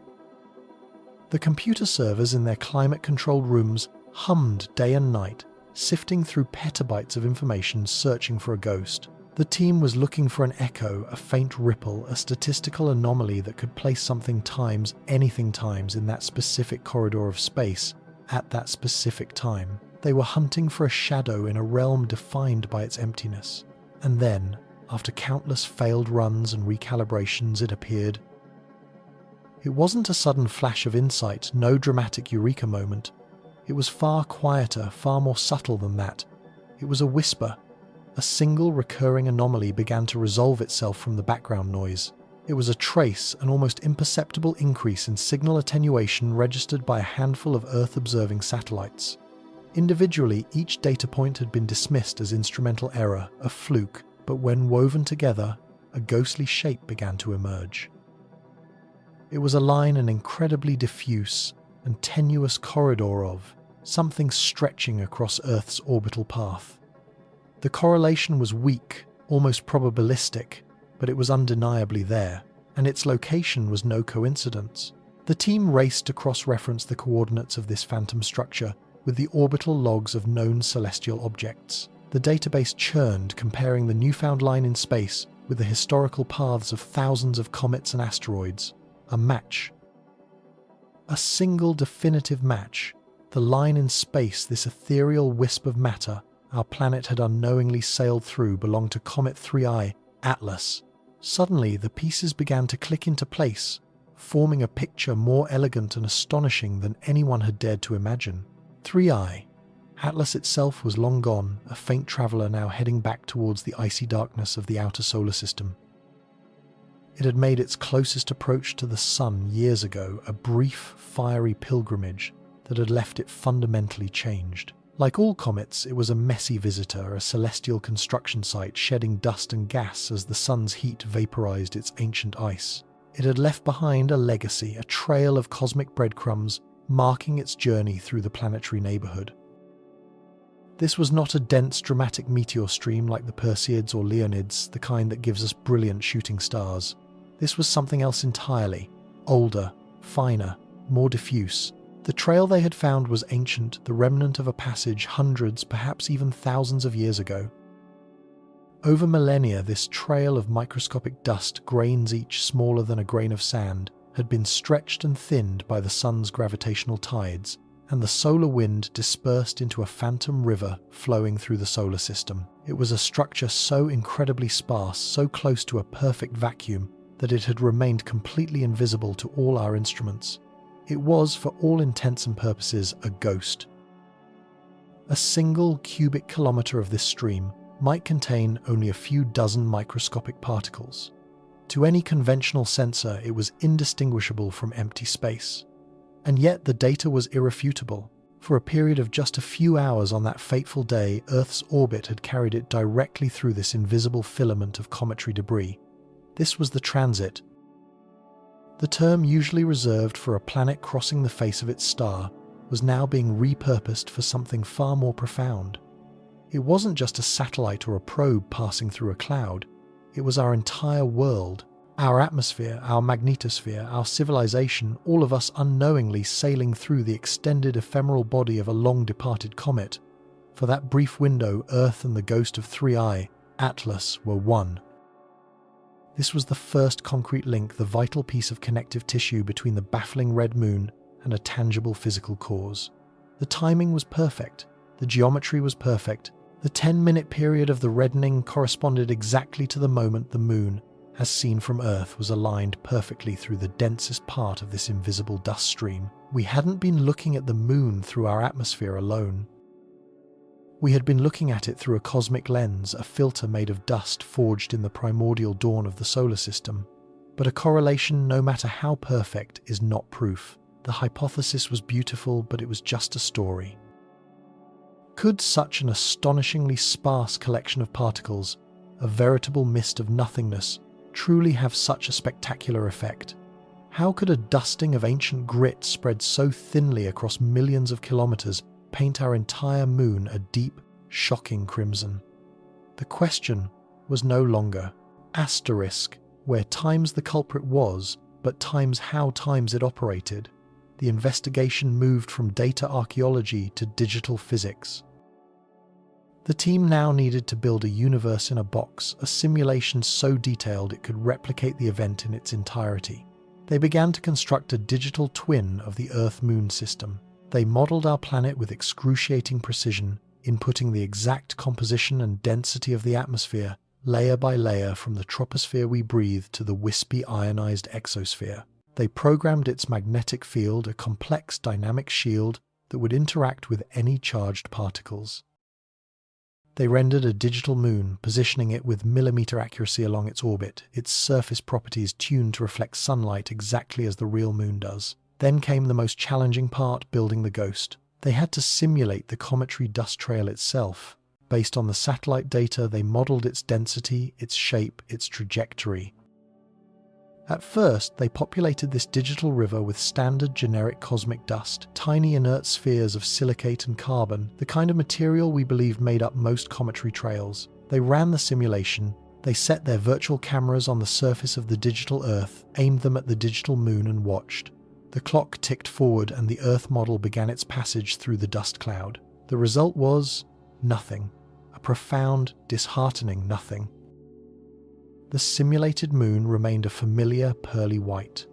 The computer servers in their climate-controlled rooms hummed day and night, sifting through petabytes of information searching for a ghost. The team was looking for an echo, a faint ripple, a statistical anomaly that could place something times anything times in that specific corridor of space at that specific time. They were hunting for a shadow in a realm defined by its emptiness. And then, after countless failed runs and recalibrations, it appeared. It wasn't a sudden flash of insight, no dramatic eureka moment. It was far quieter, far more subtle than that. It was a whisper. A single recurring anomaly began to resolve itself from the background noise. It was a trace, an almost imperceptible increase in signal attenuation registered by a handful of Earth-observing satellites. Individually, each data point had been dismissed as instrumental error, a fluke, but when woven together, a ghostly shape began to emerge. It was a line, an incredibly diffuse and tenuous corridor of something stretching across Earth's orbital path. The correlation was weak, almost probabilistic, but it was undeniably there, and its location was no coincidence. The team raced to cross-reference the coordinates of this phantom structure with the orbital logs of known celestial objects. The database churned, comparing the newfound line in space with the historical paths of thousands of comets and asteroids. A match. A single definitive match. The line in space, this ethereal wisp of matter our planet had unknowingly sailed through, belonged to Comet 3I, Atlas. Suddenly, the pieces began to click into place, forming a picture more elegant and astonishing than anyone had dared to imagine. 3I. Atlas itself was long gone, a faint traveller now heading back towards the icy darkness of the outer solar system. It had made its closest approach to the sun years ago, a brief, fiery pilgrimage that had left it fundamentally changed. Like all comets, it was a messy visitor, a celestial construction site shedding dust and gas as the sun's heat vaporized its ancient ice. It had left behind a legacy, a trail of cosmic breadcrumbs marking its journey through the planetary neighborhood. This was not a dense, dramatic meteor stream like the Perseids or Leonids, the kind that gives us brilliant shooting stars. This was something else entirely, older, finer, more diffuse. The trail they had found was ancient, the remnant of a passage hundreds, perhaps even thousands of years ago. Over millennia, this trail of microscopic dust, grains each smaller than a grain of sand, had been stretched and thinned by the sun's gravitational tides, and the solar wind dispersed into a phantom river flowing through the solar system. It was a structure so incredibly sparse, so close to a perfect vacuum, that it had remained completely invisible to all our instruments. It was, for all intents and purposes, a ghost. A single cubic kilometre of this stream might contain only a few dozen microscopic particles. To any conventional sensor, it was indistinguishable from empty space. And yet the data was irrefutable. For a period of just a few hours on that fateful day, Earth's orbit had carried it directly through this invisible filament of cometary debris. This was the transit. The term usually reserved for a planet crossing the face of its star was now being repurposed for something far more profound. It wasn't just a satellite or a probe passing through a cloud. It was our entire world, our atmosphere, our magnetosphere, our civilization, all of us unknowingly sailing through the extended ephemeral body of a long-departed comet. For that brief window, Earth and the ghost of 3I, Atlas, were one. This was the first concrete link, the vital piece of connective tissue between the baffling red moon and a tangible physical cause. The timing was perfect. The geometry was perfect. The 10-minute period of the reddening corresponded exactly to the moment the moon, as seen from Earth, was aligned perfectly through the densest part of this invisible dust stream. We hadn't been looking at the moon through our atmosphere alone. We had been looking at it through a cosmic lens, a filter made of dust forged in the primordial dawn of the solar system. But a correlation, no matter how perfect, is not proof. The hypothesis was beautiful, but it was just a story. Could such an astonishingly sparse collection of particles, a veritable mist of nothingness, truly have such a spectacular effect? How could a dusting of ancient grit spread so thinly across millions of kilometers paint our entire moon a deep, shocking crimson? The question was no longer asterisk, where times the culprit was, but times how times it operated. The investigation moved from data archaeology to digital physics. The team now needed to build a universe in a box, a simulation so detailed it could replicate the event in its entirety. They began to construct a digital twin of the Earth-Moon system. They modeled our planet with excruciating precision, inputting the exact composition and density of the atmosphere, layer by layer, from the troposphere we breathe to the wispy ionized exosphere. They programmed its magnetic field, a complex dynamic shield that would interact with any charged particles. They rendered a digital moon, positioning it with millimeter accuracy along its orbit, its surface properties tuned to reflect sunlight exactly as the real moon does. Then came the most challenging part, building the ghost. They had to simulate the cometary dust trail itself. Based on the satellite data, they modeled its density, its shape, its trajectory. At first, they populated this digital river with standard generic cosmic dust, tiny inert spheres of silicate and carbon, the kind of material we believe made up most cometary trails. They ran the simulation. They set their virtual cameras on the surface of the digital Earth, aimed them at the digital moon, and watched. The clock ticked forward and the Earth model began its passage through the dust cloud. The result was nothing. A profound, disheartening nothing. The simulated moon remained a familiar pearly white.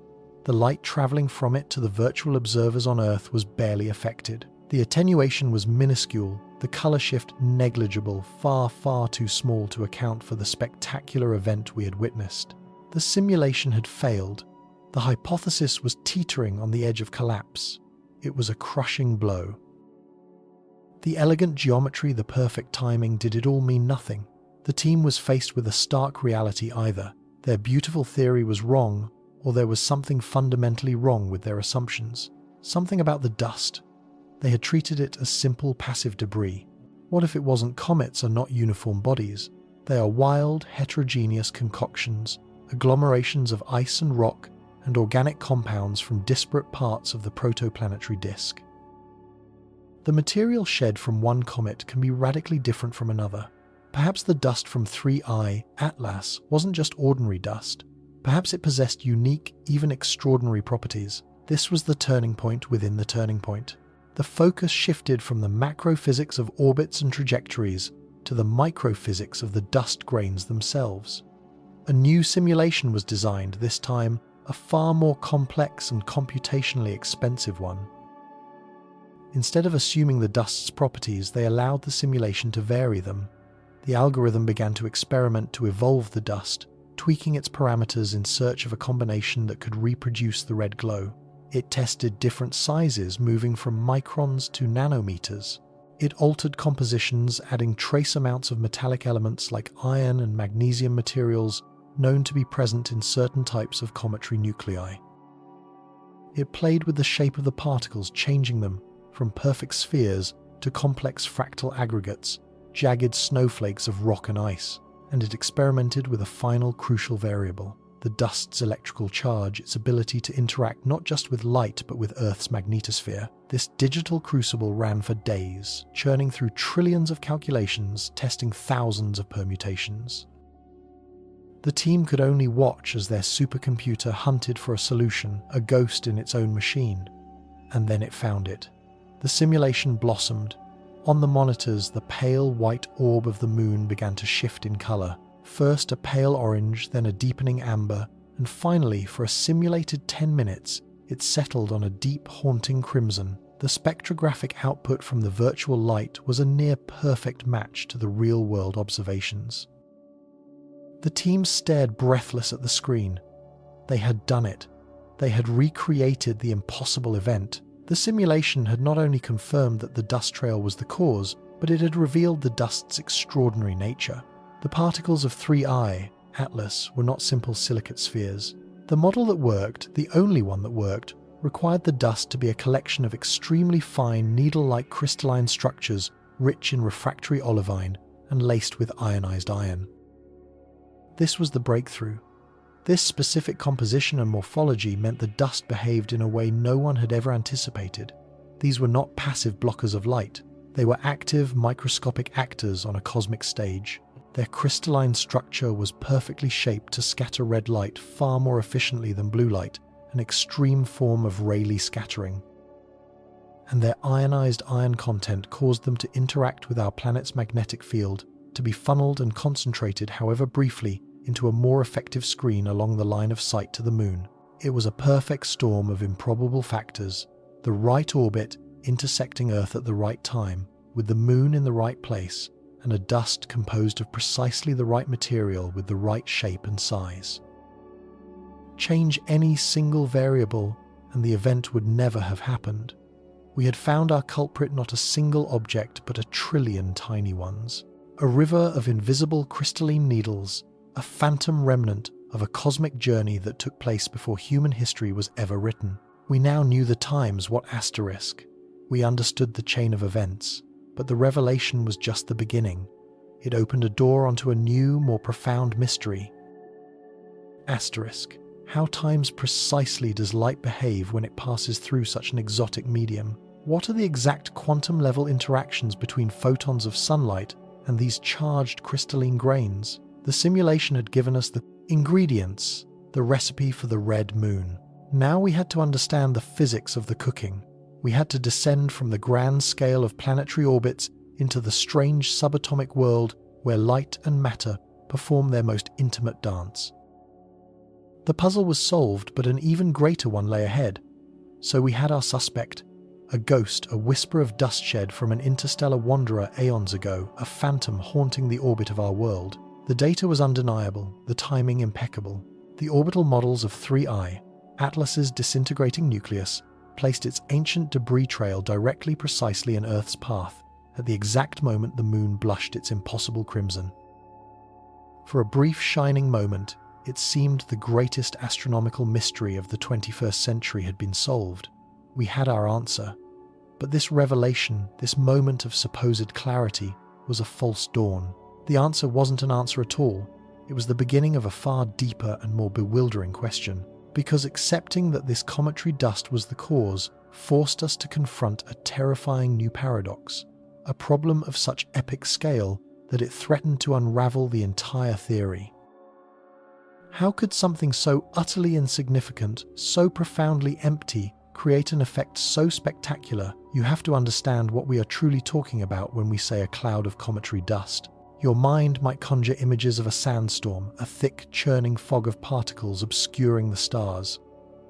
The light travelling from it to the virtual observers on Earth was barely affected. The attenuation was minuscule, the colour shift negligible, far, far too small to account for the spectacular event we had witnessed. The simulation had failed. The hypothesis was teetering on the edge of collapse. It was a crushing blow. The elegant geometry, the perfect timing, did it all mean nothing? The team was faced with a stark reality either. Their beautiful theory was wrong, or there was something fundamentally wrong with their assumptions. Something about the dust. They had treated it as simple passive debris. What if it wasn't? Comets are not uniform bodies. They are wild, heterogeneous concoctions, agglomerations of ice and rock and organic compounds from disparate parts of the protoplanetary disk. The material shed from one comet can be radically different from another. Perhaps the dust from 3I, Atlas, wasn't just ordinary dust. Perhaps it possessed unique, even extraordinary properties. This was the turning point within the turning point. The focus shifted from the macrophysics of orbits and trajectories to the microphysics of the dust grains themselves. A new simulation was designed, this time a far more complex and computationally expensive one. Instead of assuming the dust's properties, they allowed the simulation to vary them. The algorithm began to experiment to evolve the dust, tweaking its parameters in search of a combination that could reproduce the red glow. It tested different sizes, moving from microns to nanometers. It altered compositions, adding trace amounts of metallic elements like iron and magnesium materials known to be present in certain types of cometary nuclei. It played with the shape of the particles, changing them from perfect spheres to complex fractal aggregates, jagged snowflakes of rock and ice, and it experimented with a final crucial variable, the dust's electrical charge, its ability to interact not just with light but with Earth's magnetosphere. This digital crucible ran for days, churning through trillions of calculations, testing thousands of permutations. The team could only watch as their supercomputer hunted for a solution, a ghost in its own machine. And then it found it. The simulation blossomed. On the monitors, the pale white orb of the moon began to shift in color. First a pale orange, then a deepening amber, and finally, for a simulated 10 minutes, it settled on a deep, haunting crimson. The spectrographic output from the virtual light was a near-perfect match to the real-world observations. The team stared breathless at the screen. They had done it. They had recreated the impossible event. The simulation had not only confirmed that the dust trail was the cause, but it had revealed the dust's extraordinary nature. The particles of 3I, Atlas, were not simple silicate spheres. The model that worked, the only one that worked, required the dust to be a collection of extremely fine, needle-like crystalline structures rich in refractory olivine and laced with ionized iron. This was the breakthrough. This specific composition and morphology meant the dust behaved in a way no one had ever anticipated. These were not passive blockers of light. They were active, microscopic actors on a cosmic stage. Their crystalline structure was perfectly shaped to scatter red light far more efficiently than blue light, an extreme form of Rayleigh scattering. And their ionized iron content caused them to interact with our planet's magnetic field, to be funneled and concentrated, however briefly, into a more effective screen along the line of sight to the moon. It was a perfect storm of improbable factors, the right orbit intersecting Earth at the right time, with the moon in the right place, and a dust composed of precisely the right material with the right shape and size. Change any single variable, and the event would never have happened. We had found our culprit, not a single object, but a trillion tiny ones. A river of invisible crystalline needles, a phantom remnant of a cosmic journey that took place before human history was ever written. We now knew the times, what asterisk. We understood the chain of events, but the revelation was just the beginning. It opened a door onto a new, more profound mystery. Asterisk. How times precisely does light behave when it passes through such an exotic medium? What are the exact quantum-level interactions between photons of sunlight and these charged crystalline grains? The simulation had given us the ingredients, the recipe for the red moon. Now we had to understand the physics of the cooking. We had to descend from the grand scale of planetary orbits into the strange subatomic world where light and matter perform their most intimate dance. The puzzle was solved, but an even greater one lay ahead. So we had our suspect, a ghost, a whisper of dust shed from an interstellar wanderer aeons ago, a phantom haunting the orbit of our world. The data was undeniable, the timing impeccable. The orbital models of 3I, Atlas's disintegrating nucleus, placed its ancient debris trail directly precisely in Earth's path, at the exact moment the moon blushed its impossible crimson. For a brief shining moment, it seemed the greatest astronomical mystery of the 21st century had been solved. We had our answer. But this revelation, this moment of supposed clarity, was a false dawn. The answer wasn't an answer at all. It was the beginning of a far deeper and more bewildering question, because accepting that this cometary dust was the cause forced us to confront a terrifying new paradox, a problem of such epic scale that it threatened to unravel the entire theory. How could something so utterly insignificant, so profoundly empty, create an effect so spectacular? You have to understand what we are truly talking about when we say a cloud of cometary dust. Your mind might conjure images of a sandstorm, a thick, churning fog of particles obscuring the stars.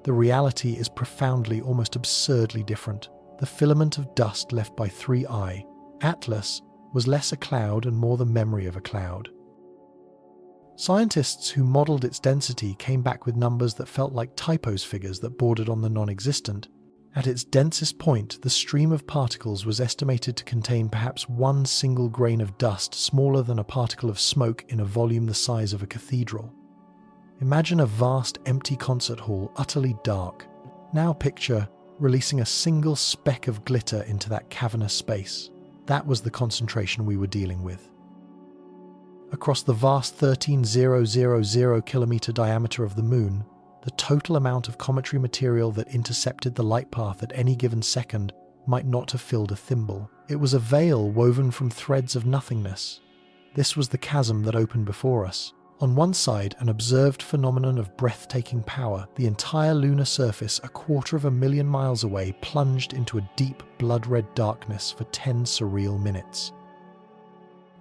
The reality is profoundly, almost absurdly different. The filament of dust left by 3I, Atlas, was less a cloud and more the memory of a cloud. Scientists who modelled its density came back with numbers that felt like typos figures that bordered on the non-existent. At its densest point, the stream of particles was estimated to contain perhaps one single grain of dust smaller than a particle of smoke in a volume the size of a cathedral. Imagine a vast empty concert hall, utterly dark. Now picture releasing a single speck of glitter into that cavernous space. That was the concentration we were dealing with. Across the vast 13,000 kilometer diameter of the moon, the total amount of cometary material that intercepted the light path at any given second might not have filled a thimble. It was a veil woven from threads of nothingness. This was the chasm that opened before us. On one side, an observed phenomenon of breathtaking power, the entire lunar surface, 250,000 miles away, plunged into a deep, blood-red darkness for 10 surreal minutes.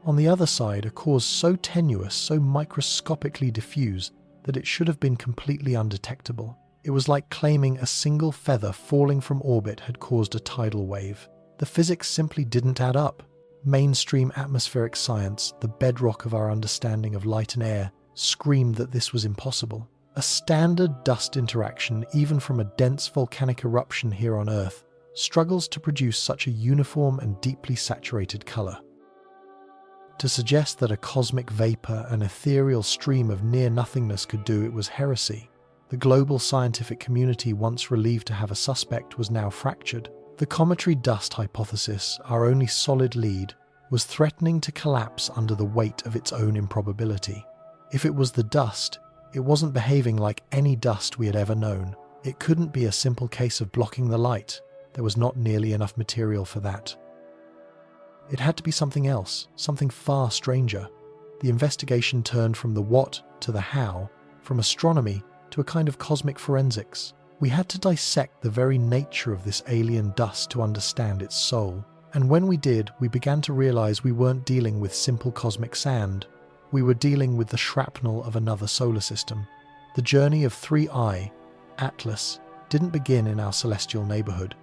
On the other side, a cause so tenuous, so microscopically diffuse, that it should have been completely undetectable. It was like claiming a single feather falling from orbit had caused a tidal wave. The physics simply didn't add up. Mainstream atmospheric science, the bedrock of our understanding of light and air, screamed that this was impossible. A standard dust interaction, even from a dense volcanic eruption here on Earth, struggles to produce such a uniform and deeply saturated color. To suggest that a cosmic vapor, an ethereal stream of near-nothingness could do it was heresy. The global scientific community, once relieved to have a suspect, was now fractured. The cometary dust hypothesis, our only solid lead, was threatening to collapse under the weight of its own improbability. If it was the dust, It wasn't behaving like any dust we had ever known. It couldn't be a simple case of blocking the light. There was not nearly enough material for that. It had to be something else, something far stranger. The investigation turned from the what to the how, from astronomy to a kind of cosmic forensics. We had to dissect the very nature of this alien dust to understand its soul. And when we did, we began to realize we weren't dealing with simple cosmic sand. We were dealing with the shrapnel of another solar system. The journey of 3I, Atlas, didn't begin in our celestial neighborhood.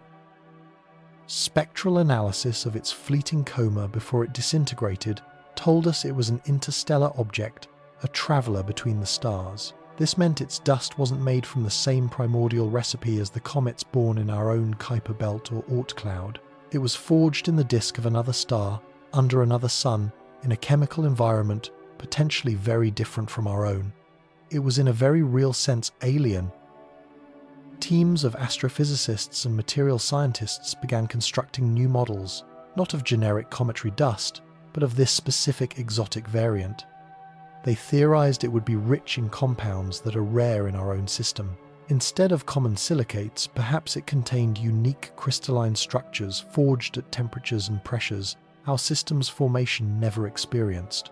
Spectral analysis of its fleeting coma before it disintegrated told us it was an interstellar object, a traveler between the stars. This meant its dust wasn't made from the same primordial recipe as the comets born in our own Kuiper belt or Oort cloud. It was forged in the disk of another star, under another sun, in a chemical environment potentially very different from our own. It was in a very real sense alien. Teams of astrophysicists and material scientists began constructing new models, not of generic cometary dust, but of this specific exotic variant. They theorized it would be rich in compounds that are rare in our own system. Instead of common silicates, perhaps it contained unique crystalline structures forged at temperatures and pressures our system's formation never experienced.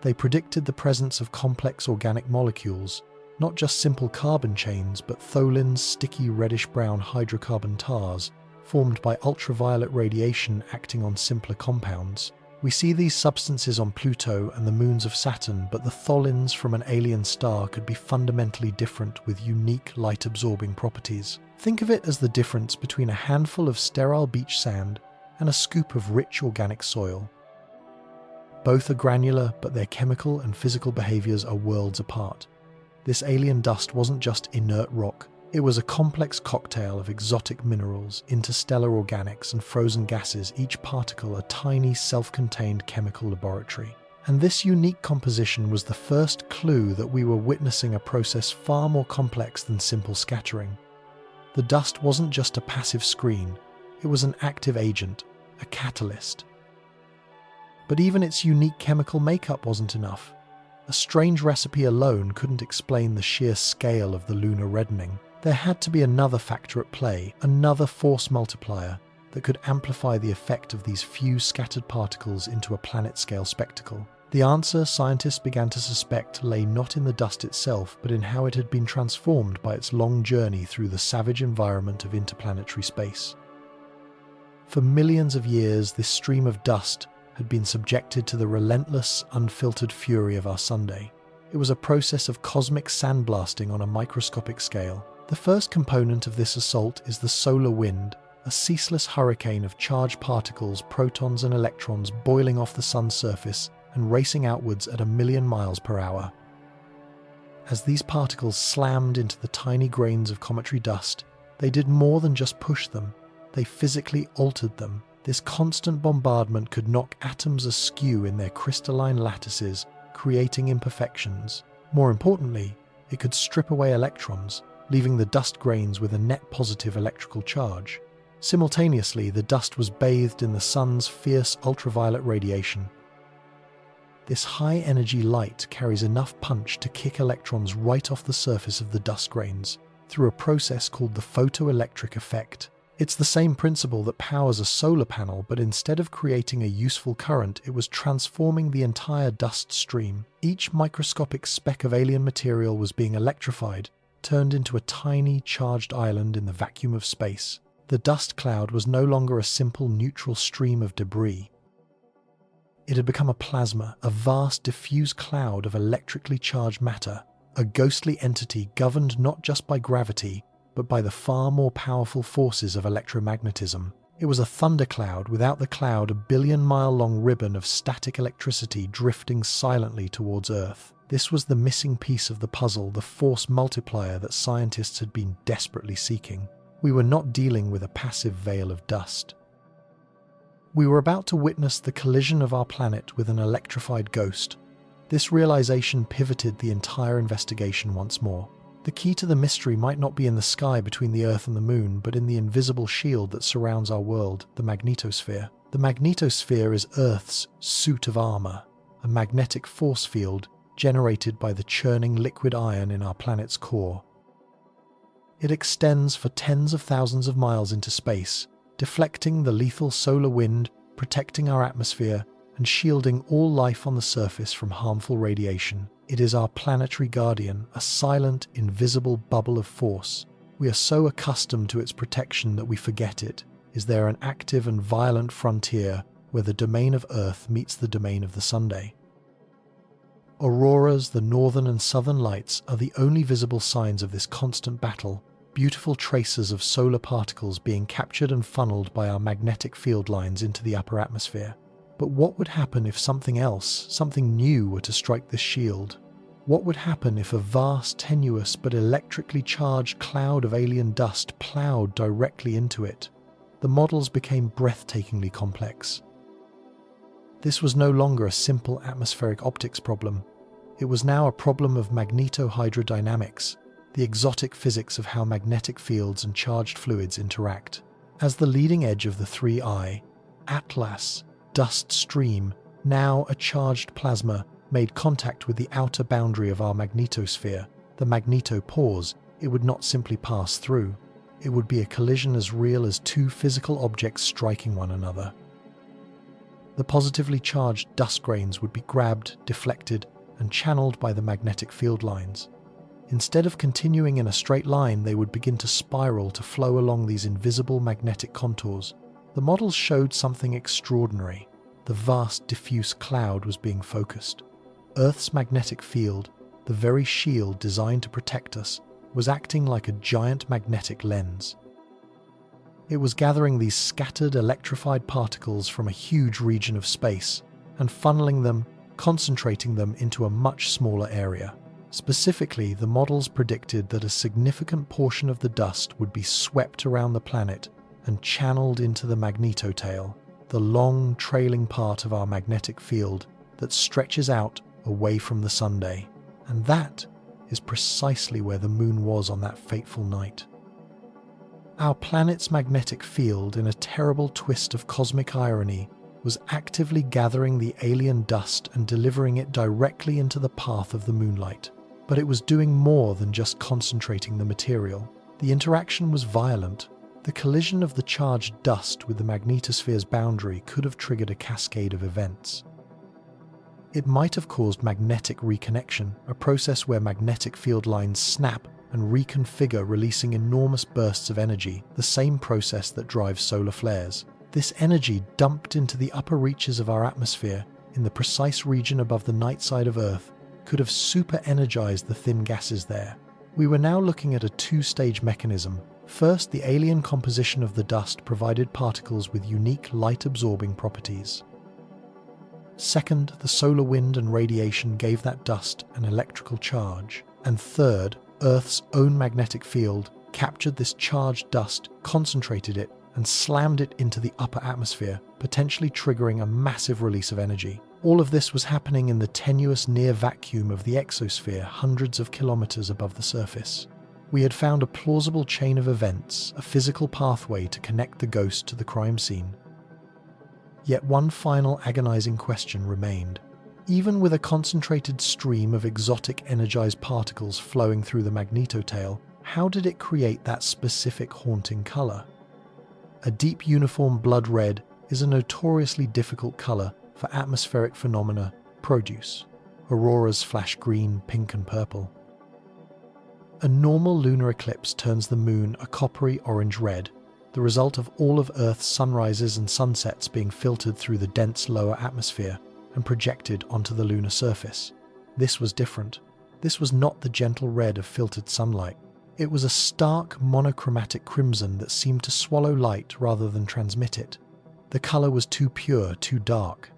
They predicted the presence of complex organic molecules, not just simple carbon chains, but Tholins, sticky reddish-brown hydrocarbon tars, formed by ultraviolet radiation acting on simpler compounds. We see these substances on Pluto and the moons of Saturn, but the Tholins from an alien star could be fundamentally different with unique light-absorbing properties. Think of it as the difference between a handful of sterile beach sand and a scoop of rich organic soil. Both are granular, but their chemical and physical behaviors are worlds apart. This alien dust wasn't just inert rock. It was a complex cocktail of exotic minerals, interstellar organics, and frozen gases, each particle a tiny, self-contained chemical laboratory. And this unique composition was the first clue that we were witnessing a process far more complex than simple scattering. The dust wasn't just a passive screen, it was an active agent, a catalyst. But even its unique chemical makeup wasn't enough. A strange recipe alone couldn't explain the sheer scale of the lunar reddening. There had to be another factor at play, another force multiplier that could amplify the effect of these few scattered particles into a planet-scale spectacle. The answer, scientists began to suspect, lay not in the dust itself, but in how it had been transformed by its long journey through the savage environment of interplanetary space. For millions of years, this stream of dust had been subjected to the relentless, unfiltered fury of our Sunday. It was a process of cosmic sandblasting on a microscopic scale. The first component of this assault is the solar wind, a ceaseless hurricane of charged particles, protons and electrons boiling off the sun's surface and racing outwards at 1,000,000 miles per hour. As these particles slammed into the tiny grains of cometary dust, they did more than just push them, they physically altered them. This constant bombardment could knock atoms askew in their crystalline lattices, creating imperfections. More importantly, it could strip away electrons, leaving the dust grains with a net positive electrical charge. Simultaneously, the dust was bathed in the sun's fierce ultraviolet radiation. This high-energy light carries enough punch to kick electrons right off the surface of the dust grains, through a process called the photoelectric effect. It's the same principle that powers a solar panel, but instead of creating a useful current, it was transforming the entire dust stream. Each microscopic speck of alien material was being electrified, turned into a tiny, charged island in the vacuum of space. The dust cloud was no longer a simple neutral stream of debris. It had become a plasma, a vast, diffuse cloud of electrically charged matter, a ghostly entity governed not just by gravity, but by the far more powerful forces of electromagnetism. It was a thundercloud without the cloud, a 1,000,000,000-mile-long ribbon of static electricity drifting silently towards Earth. This was the missing piece of the puzzle, the force multiplier that scientists had been desperately seeking. We were not dealing with a passive veil of dust. We were about to witness the collision of our planet with an electrified ghost. This realization pivoted the entire investigation once more. The key to the mystery might not be in the sky between the Earth and the Moon, but in the invisible shield that surrounds our world, the magnetosphere. The magnetosphere is Earth's suit of armor, a magnetic force field generated by the churning liquid iron in our planet's core. It extends for tens of thousands of miles into space, deflecting the lethal solar wind, protecting our atmosphere, and shielding all life on the surface from harmful radiation. It is our planetary guardian, a silent, invisible bubble of force. We are so accustomed to its protection that we forget it. Is there an active and violent frontier where the domain of Earth meets the domain of the Sunday? Auroras, the northern and southern lights, are the only visible signs of this constant battle, beautiful traces of solar particles being captured and funneled by our magnetic field lines into the upper atmosphere. But what would happen if something else, something new, were to strike this shield? What would happen if a vast, tenuous but electrically charged cloud of alien dust ploughed directly into it? The models became breathtakingly complex. This was no longer a simple atmospheric optics problem. It was now a problem of magnetohydrodynamics, the exotic physics of how magnetic fields and charged fluids interact. As the leading edge of the 3I, Atlas, dust stream, now a charged plasma, made contact with the outer boundary of our magnetosphere, the magnetopause, it would not simply pass through. It would be a collision as real as two physical objects striking one another. The positively charged dust grains would be grabbed, deflected, and channeled by the magnetic field lines. Instead of continuing in a straight line, they would begin to spiral to flow along these invisible magnetic contours. The models showed something extraordinary. The vast, diffuse cloud was being focused. Earth's magnetic field, the very shield designed to protect us, was acting like a giant magnetic lens. It was gathering these scattered, electrified particles from a huge region of space and funneling them, concentrating them into a much smaller area. Specifically, the models predicted that a significant portion of the dust would be swept around the planet and channeled into the magnetotail, the long, trailing part of our magnetic field that stretches out away from the Sunday. And that is precisely where the moon was on that fateful night. Our planet's magnetic field, in a terrible twist of cosmic irony, was actively gathering the alien dust and delivering it directly into the path of the moonlight. But it was doing more than just concentrating the material. The interaction was violent. The collision of the charged dust with the magnetosphere's boundary could have triggered a cascade of events. It might have caused magnetic reconnection, a process where magnetic field lines snap and reconfigure, releasing enormous bursts of energy, the same process that drives solar flares. This energy, dumped into the upper reaches of our atmosphere, in the precise region above the night side of Earth, could have super-energized the thin gases there. We were now looking at a two-stage mechanism. First, the alien composition of the dust provided particles with unique light-absorbing properties. Second, the solar wind and radiation gave that dust an electrical charge. And third, Earth's own magnetic field captured this charged dust, concentrated it, and slammed it into the upper atmosphere, potentially triggering a massive release of energy. All of this was happening in the tenuous near vacuum of the exosphere, hundreds of kilometers above the surface. We had found a plausible chain of events, a physical pathway to connect the ghost to the crime scene. Yet one final agonizing question remained. Even with a concentrated stream of exotic energized particles flowing through the magnetotail, how did it create that specific haunting color? A deep uniform blood red is a notoriously difficult color for atmospheric phenomena produce. Auroras flash green, pink and purple. A normal lunar eclipse turns the moon a coppery orange-red, the result of all of Earth's sunrises and sunsets being filtered through the dense lower atmosphere and projected onto the lunar surface. This was different. This was not the gentle red of filtered sunlight. It was a stark monochromatic crimson that seemed to swallow light rather than transmit it. The color was too pure, too dark.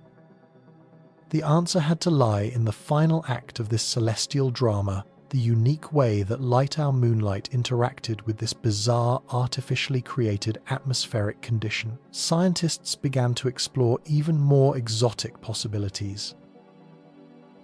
The answer had to lie in the final act of this celestial drama, the unique way that light-hour moonlight interacted with this bizarre, artificially created atmospheric condition. Scientists began to explore even more exotic possibilities.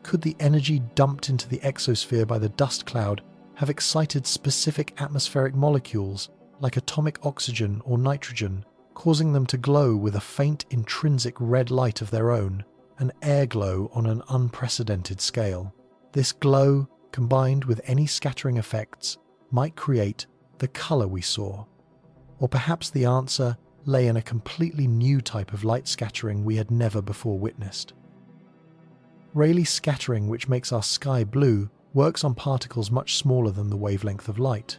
Could the energy dumped into the exosphere by the dust cloud have excited specific atmospheric molecules, like atomic oxygen or nitrogen, causing them to glow with a faint intrinsic red light of their own, an air glow on an unprecedented scale? This glow, combined with any scattering effects, might create the color we saw. Or perhaps the answer lay in a completely new type of light scattering we had never before witnessed. Rayleigh scattering, which makes our sky blue, works on particles much smaller than the wavelength of light.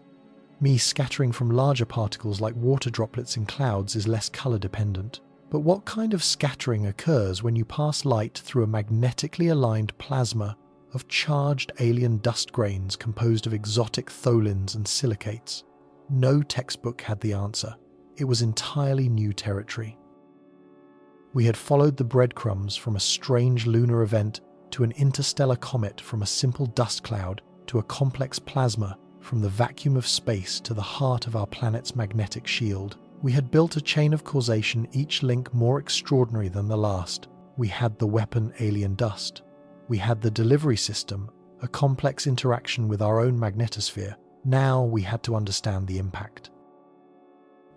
Scattering from larger particles like water droplets in clouds is less color dependent. But what kind of scattering occurs when you pass light through a magnetically aligned plasma of charged alien dust grains composed of exotic tholins and silicates? No textbook had the answer. It was entirely new territory. We had followed the breadcrumbs from a strange lunar event to an interstellar comet, from a simple dust cloud to a complex plasma, from the vacuum of space to the heart of our planet's magnetic shield. We had built a chain of causation, each link more extraordinary than the last. We had the weapon alien dust. We had the delivery system, a complex interaction with our own magnetosphere. Now we had to understand the impact.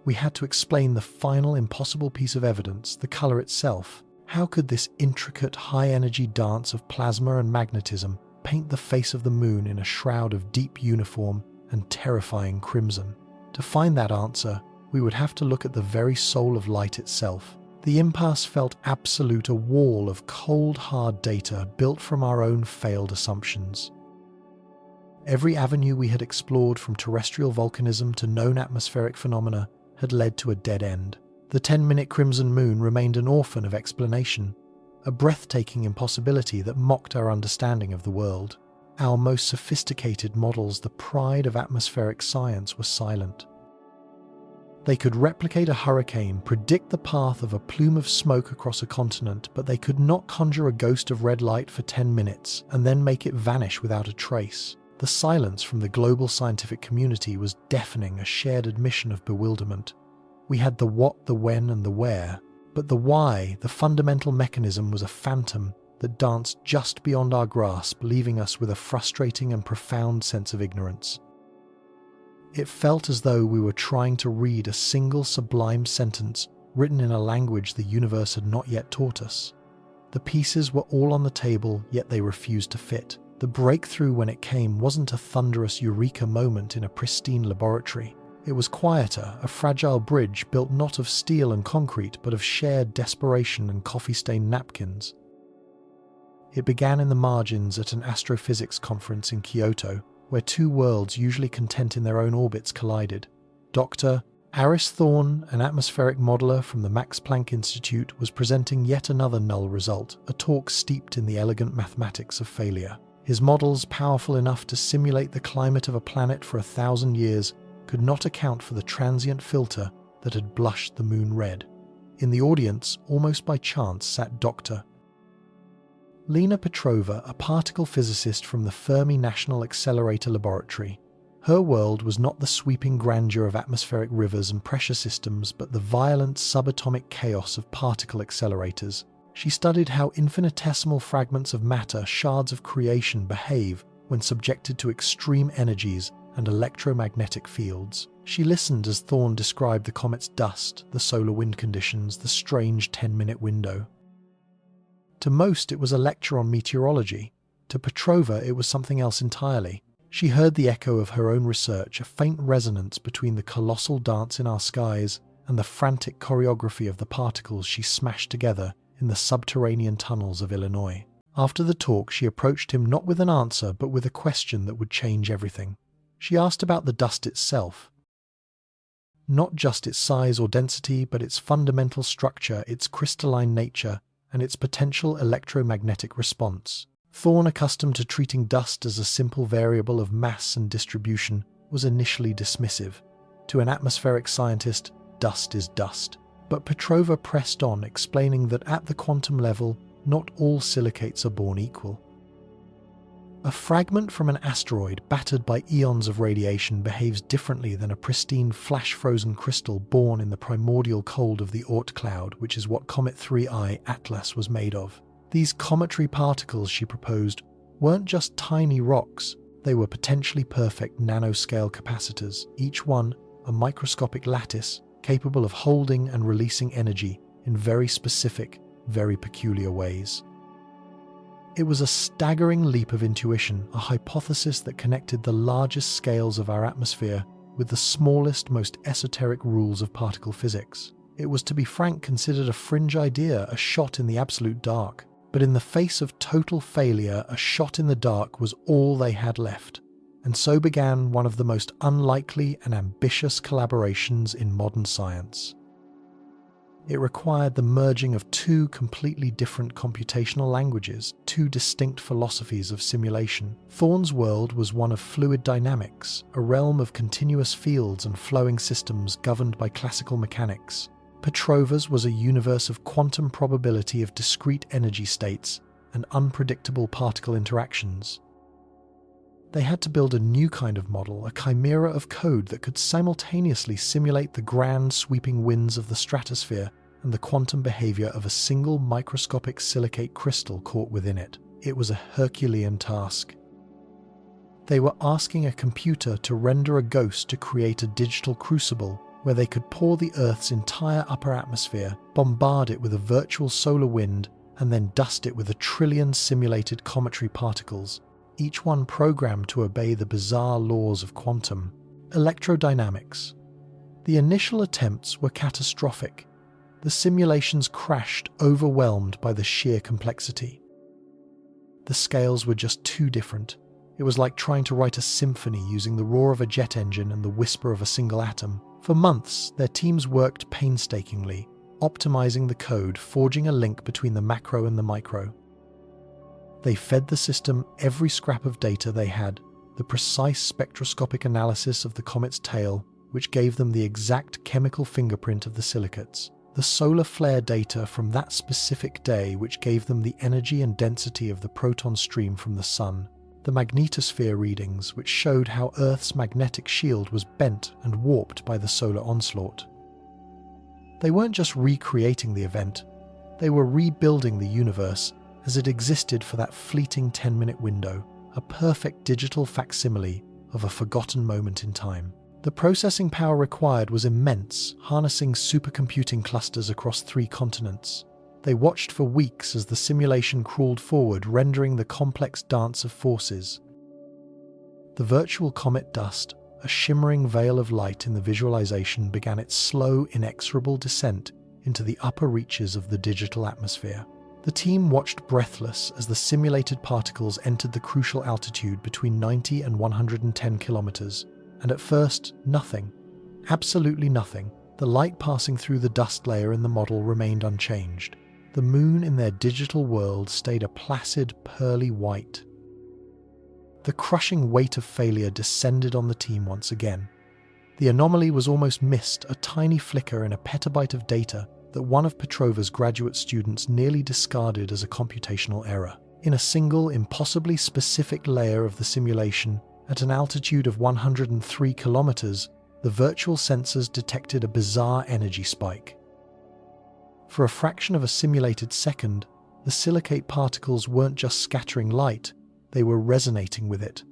We had to explain the final impossible piece of evidence, the color itself. How could this intricate, high-energy dance of plasma and magnetism paint the face of the moon in a shroud of deep uniform and terrifying crimson? To find that answer, we would have to look at the very soul of light itself. The impasse felt absolute, a wall of cold, hard data built from our own failed assumptions. Every avenue we had explored, from terrestrial volcanism to known atmospheric phenomena, had led to a dead end. The 10-minute crimson moon remained an orphan of explanation, a breathtaking impossibility that mocked our understanding of the world. Our most sophisticated models, the pride of atmospheric science, were silent. They could replicate a hurricane, predict the path of a plume of smoke across a continent, but they could not conjure a ghost of red light for 10 minutes and then make it vanish without a trace. The silence from the global scientific community was deafening, a shared admission of bewilderment. We had the what, the when, and the where, but the why, the fundamental mechanism, was a phantom that danced just beyond our grasp, leaving us with a frustrating and profound sense of ignorance. It felt as though we were trying to read a single sublime sentence written in a language the universe had not yet taught us. The pieces were all on the table, yet they refused to fit. The breakthrough, when it came, wasn't a thunderous eureka moment in a pristine laboratory. It was quieter, a fragile bridge built not of steel and concrete, but of shared desperation and coffee-stained napkins. It began in the margins at an astrophysics conference in Kyoto, where two worlds usually content in their own orbits collided. Dr. Aris Thorne, an atmospheric modeler from the Max Planck Institute, was presenting yet another null result, a talk steeped in the elegant mathematics of failure. His models, powerful enough to simulate the climate of a planet for 1,000 years, could not account for the transient filter that had blushed the moon red. In the audience, almost by chance, sat Dr. Lena Petrova, a particle physicist from the Fermi National Accelerator Laboratory. Her world was not the sweeping grandeur of atmospheric rivers and pressure systems, but the violent subatomic chaos of particle accelerators. She studied how infinitesimal fragments of matter, shards of creation, behave when subjected to extreme energies and electromagnetic fields. She listened as Thorne described the comet's dust, the solar wind conditions, the strange 10-minute window. To most, it was a lecture on meteorology. To Petrova, it was something else entirely. She heard the echo of her own research, a faint resonance between the colossal dance in our skies and the frantic choreography of the particles she smashed together in the subterranean tunnels of Illinois. After the talk, she approached him not with an answer, but with a question that would change everything. She asked about the dust itself. Not just its size or density, but its fundamental structure, its crystalline nature, and its potential electromagnetic response. Thorne, accustomed to treating dust as a simple variable of mass and distribution, was initially dismissive. To an atmospheric scientist, dust is dust. But Petrova pressed on, explaining that at the quantum level, not all silicates are born equal. A fragment from an asteroid battered by eons of radiation behaves differently than a pristine, flash-frozen crystal born in the primordial cold of the Oort cloud, which is what Comet 3I Atlas was made of. These cometary particles, she proposed, weren't just tiny rocks, they were potentially perfect nanoscale capacitors, each one a microscopic lattice capable of holding and releasing energy in very specific, very peculiar ways. It was a staggering leap of intuition, a hypothesis that connected the largest scales of our atmosphere with the smallest, most esoteric rules of particle physics. It was, to be frank, considered a fringe idea, a shot in the absolute dark. But in the face of total failure, a shot in the dark was all they had left. And so began one of the most unlikely and ambitious collaborations in modern science. It required the merging of two completely different computational languages, two distinct philosophies of simulation. Thorne's world was one of fluid dynamics, a realm of continuous fields and flowing systems governed by classical mechanics. Petrova's was a universe of quantum probability of discrete energy states and unpredictable particle interactions. They had to build a new kind of model, a chimera of code that could simultaneously simulate the grand sweeping winds of the stratosphere and the quantum behavior of a single microscopic silicate crystal caught within it. It was a Herculean task. They were asking a computer to render a ghost to create a digital crucible where they could pour the Earth's entire upper atmosphere, bombard it with a virtual solar wind, and then dust it with 1 trillion simulated cometary particles, each one programmed to obey the bizarre laws of quantum electrodynamics. The initial attempts were catastrophic. The simulations crashed, overwhelmed by the sheer complexity. The scales were just too different. It was like trying to write a symphony using the roar of a jet engine and the whisper of a single atom. For months, their teams worked painstakingly, optimizing the code, forging a link between the macro and the micro. They fed the system every scrap of data they had, the precise spectroscopic analysis of the comet's tail, which gave them the exact chemical fingerprint of the silicates, the solar flare data from that specific day, which gave them the energy and density of the proton stream from the sun, the magnetosphere readings, which showed how Earth's magnetic shield was bent and warped by the solar onslaught. They weren't just recreating the event, they were rebuilding the universe as it existed for that fleeting 10-minute window, a perfect digital facsimile of a forgotten moment in time. The processing power required was immense, harnessing supercomputing clusters across 3 continents. They watched for weeks as the simulation crawled forward, rendering the complex dance of forces. The virtual comet dust, a shimmering veil of light in the visualization, began its slow, inexorable descent into the upper reaches of the digital atmosphere. The team watched breathless as the simulated particles entered the crucial altitude between 90 and 110 kilometers, and at first, nothing. Absolutely nothing. The light passing through the dust layer in the model remained unchanged. The moon in their digital world stayed a placid, pearly white. The crushing weight of failure descended on the team once again. The anomaly was almost missed, a tiny flicker in a petabyte of data that one of Petrova's graduate students nearly discarded as a computational error. In a single, impossibly specific layer of the simulation, at an altitude of 103 kilometers, the virtual sensors detected a bizarre energy spike. For a fraction of a simulated second, the silicate particles weren't just scattering light, they were resonating with it.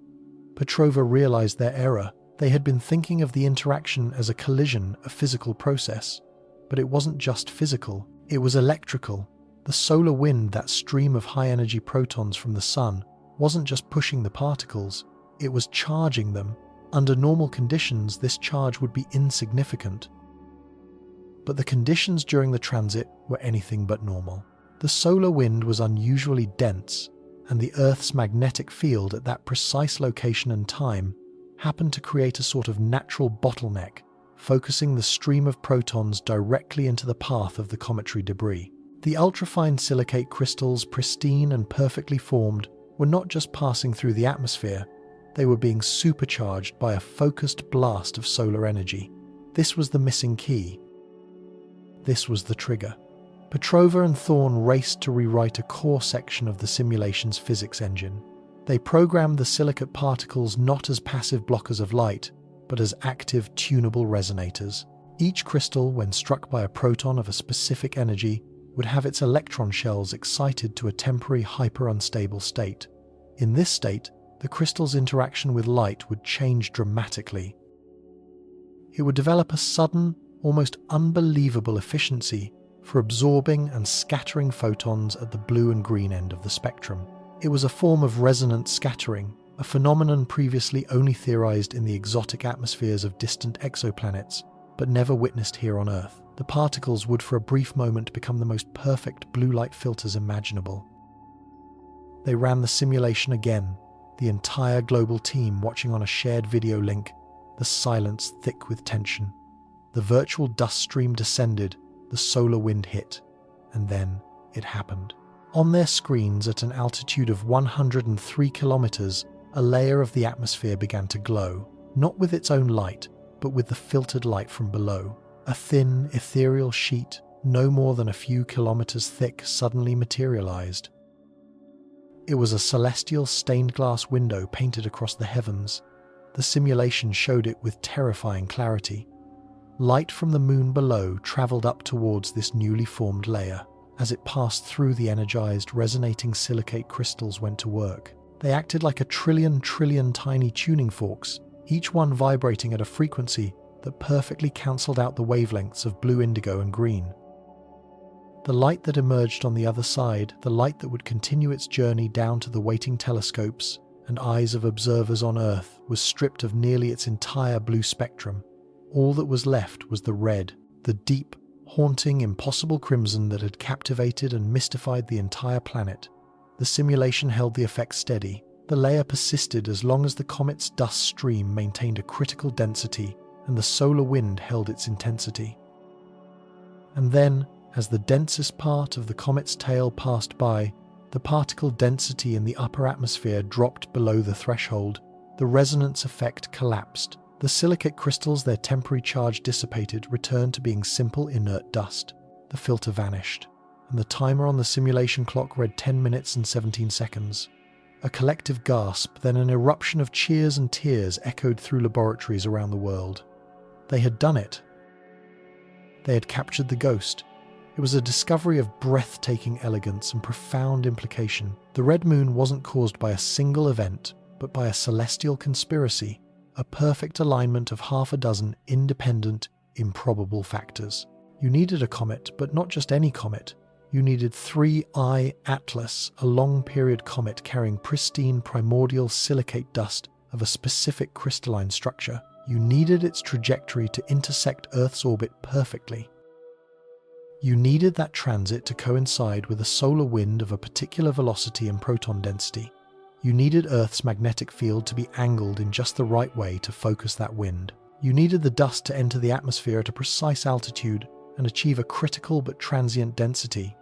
Petrova realized their error. They had been thinking of the interaction as a collision, a physical process. But it wasn't just physical, it was electrical. The solar wind, that stream of high-energy protons from the sun, wasn't just pushing the particles, it was charging them. Under normal conditions, this charge would be insignificant. But the conditions during the transit were anything but normal. The solar wind was unusually dense, and the Earth's magnetic field at that precise location and time happened to create a sort of natural bottleneck, focusing the stream of protons directly into the path of the cometary debris. The ultrafine silicate crystals, pristine and perfectly formed, were not just passing through the atmosphere, they were being supercharged by a focused blast of solar energy. This was the missing key. This was the trigger. Petrova and Thorne raced to rewrite a core section of the simulation's physics engine. They programmed the silicate particles not as passive blockers of light, but as active, tunable resonators. Each crystal, when struck by a proton of a specific energy, would have its electron shells excited to a temporary hyper-unstable state. In this state, the crystal's interaction with light would change dramatically. It would develop a sudden, almost unbelievable efficiency for absorbing and scattering photons at the blue and green end of the spectrum. It was a form of resonant scattering, a phenomenon previously only theorized in the exotic atmospheres of distant exoplanets, but never witnessed here on Earth. The particles would for a brief moment become the most perfect blue light filters imaginable. They ran the simulation again, the entire global team watching on a shared video link, the silence thick with tension. The virtual dust stream descended, the solar wind hit, and then it happened. On their screens at an altitude of 103 kilometers, a layer of the atmosphere began to glow, not with its own light, but with the filtered light from below. A thin, ethereal sheet, no more than a few kilometers thick, suddenly materialized. It was a celestial stained glass window painted across the heavens. The simulation showed it with terrifying clarity. Light from the moon below traveled up towards this newly formed layer. As it passed through, the energized, resonating silicate crystals went to work. They acted like a trillion tiny tuning forks, each one vibrating at a frequency that perfectly cancelled out the wavelengths of blue, indigo, and green. The light that emerged on the other side, the light that would continue its journey down to the waiting telescopes and eyes of observers on Earth, was stripped of nearly its entire blue spectrum. All that was left was the red, the deep, haunting, impossible crimson that had captivated and mystified the entire planet. The simulation held the effect steady. The layer persisted as long as the comet's dust stream maintained a critical density and the solar wind held its intensity. And then, as the densest part of the comet's tail passed by, the particle density in the upper atmosphere dropped below the threshold. The resonance effect collapsed. The silicate crystals, their temporary charge dissipated, returned to being simple, inert dust. The filter vanished, and the timer on the simulation clock read 10 minutes and 17 seconds. A collective gasp, then an eruption of cheers and tears echoed through laboratories around the world. They had done it. They had captured the ghost. It was a discovery of breathtaking elegance and profound implication. The red moon wasn't caused by a single event, but by a celestial conspiracy, a perfect alignment of half a dozen independent, improbable factors. You needed a comet, but not just any comet. You needed 3I Atlas, a long-period comet carrying pristine primordial silicate dust of a specific crystalline structure. You needed its trajectory to intersect Earth's orbit perfectly. You needed that transit to coincide with a solar wind of a particular velocity and proton density. You needed Earth's magnetic field to be angled in just the right way to focus that wind. You needed the dust to enter the atmosphere at a precise altitude and achieve a critical but transient density.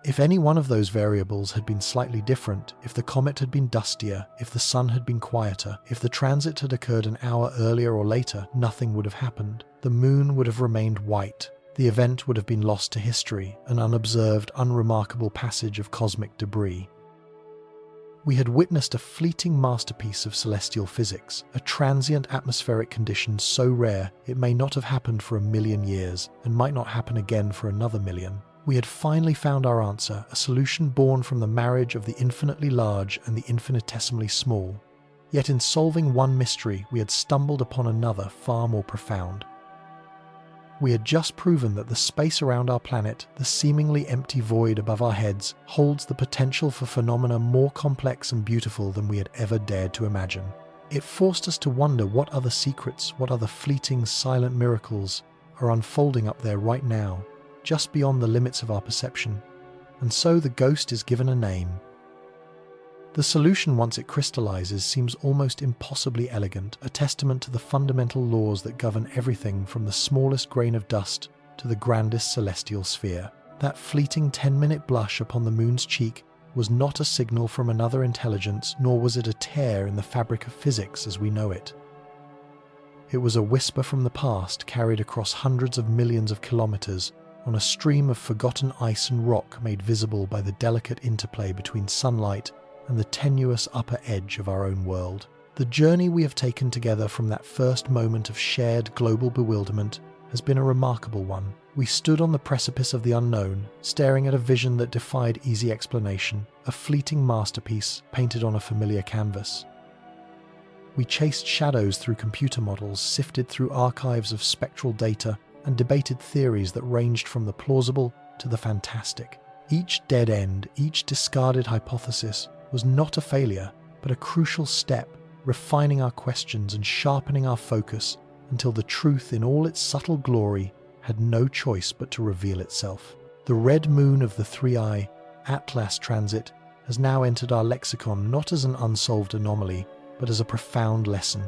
If any one of those variables had been slightly different, if the comet had been dustier, if the sun had been quieter, if the transit had occurred an hour earlier or later, nothing would have happened. The moon would have remained white. The event would have been lost to history, an unobserved, unremarkable passage of cosmic debris. We had witnessed a fleeting masterpiece of celestial physics, a transient atmospheric condition so rare it may not have happened for 1,000,000 years and might not happen again for another 1,000,000. We had finally found our answer, a solution born from the marriage of the infinitely large and the infinitesimally small. Yet in solving one mystery, we had stumbled upon another far more profound. We had just proven that the space around our planet, the seemingly empty void above our heads, holds the potential for phenomena more complex and beautiful than we had ever dared to imagine. It forced us to wonder what other secrets, what other fleeting, silent miracles are unfolding up there right now, just beyond the limits of our perception. And so the ghost is given a name. The solution, once it crystallizes, seems almost impossibly elegant, a testament to the fundamental laws that govern everything from the smallest grain of dust to the grandest celestial sphere. That fleeting 10-minute blush upon the moon's cheek was not a signal from another intelligence, nor was it a tear in the fabric of physics as we know it. It was a whisper from the past carried across hundreds of millions of kilometers on a stream of forgotten ice and rock made visible by the delicate interplay between sunlight and the tenuous upper edge of our own world. The journey we have taken together from that first moment of shared global bewilderment has been a remarkable one. We stood on the precipice of the unknown, staring at a vision that defied easy explanation, a fleeting masterpiece painted on a familiar canvas. We chased shadows through computer models, sifted through archives of spectral data, and debated theories that ranged from the plausible to the fantastic. Each dead end, each discarded hypothesis was not a failure, but a crucial step, refining our questions and sharpening our focus until the truth in all its subtle glory had no choice but to reveal itself. The red moon of the three-eye Atlas transit has now entered our lexicon not as an unsolved anomaly, but as a profound lesson.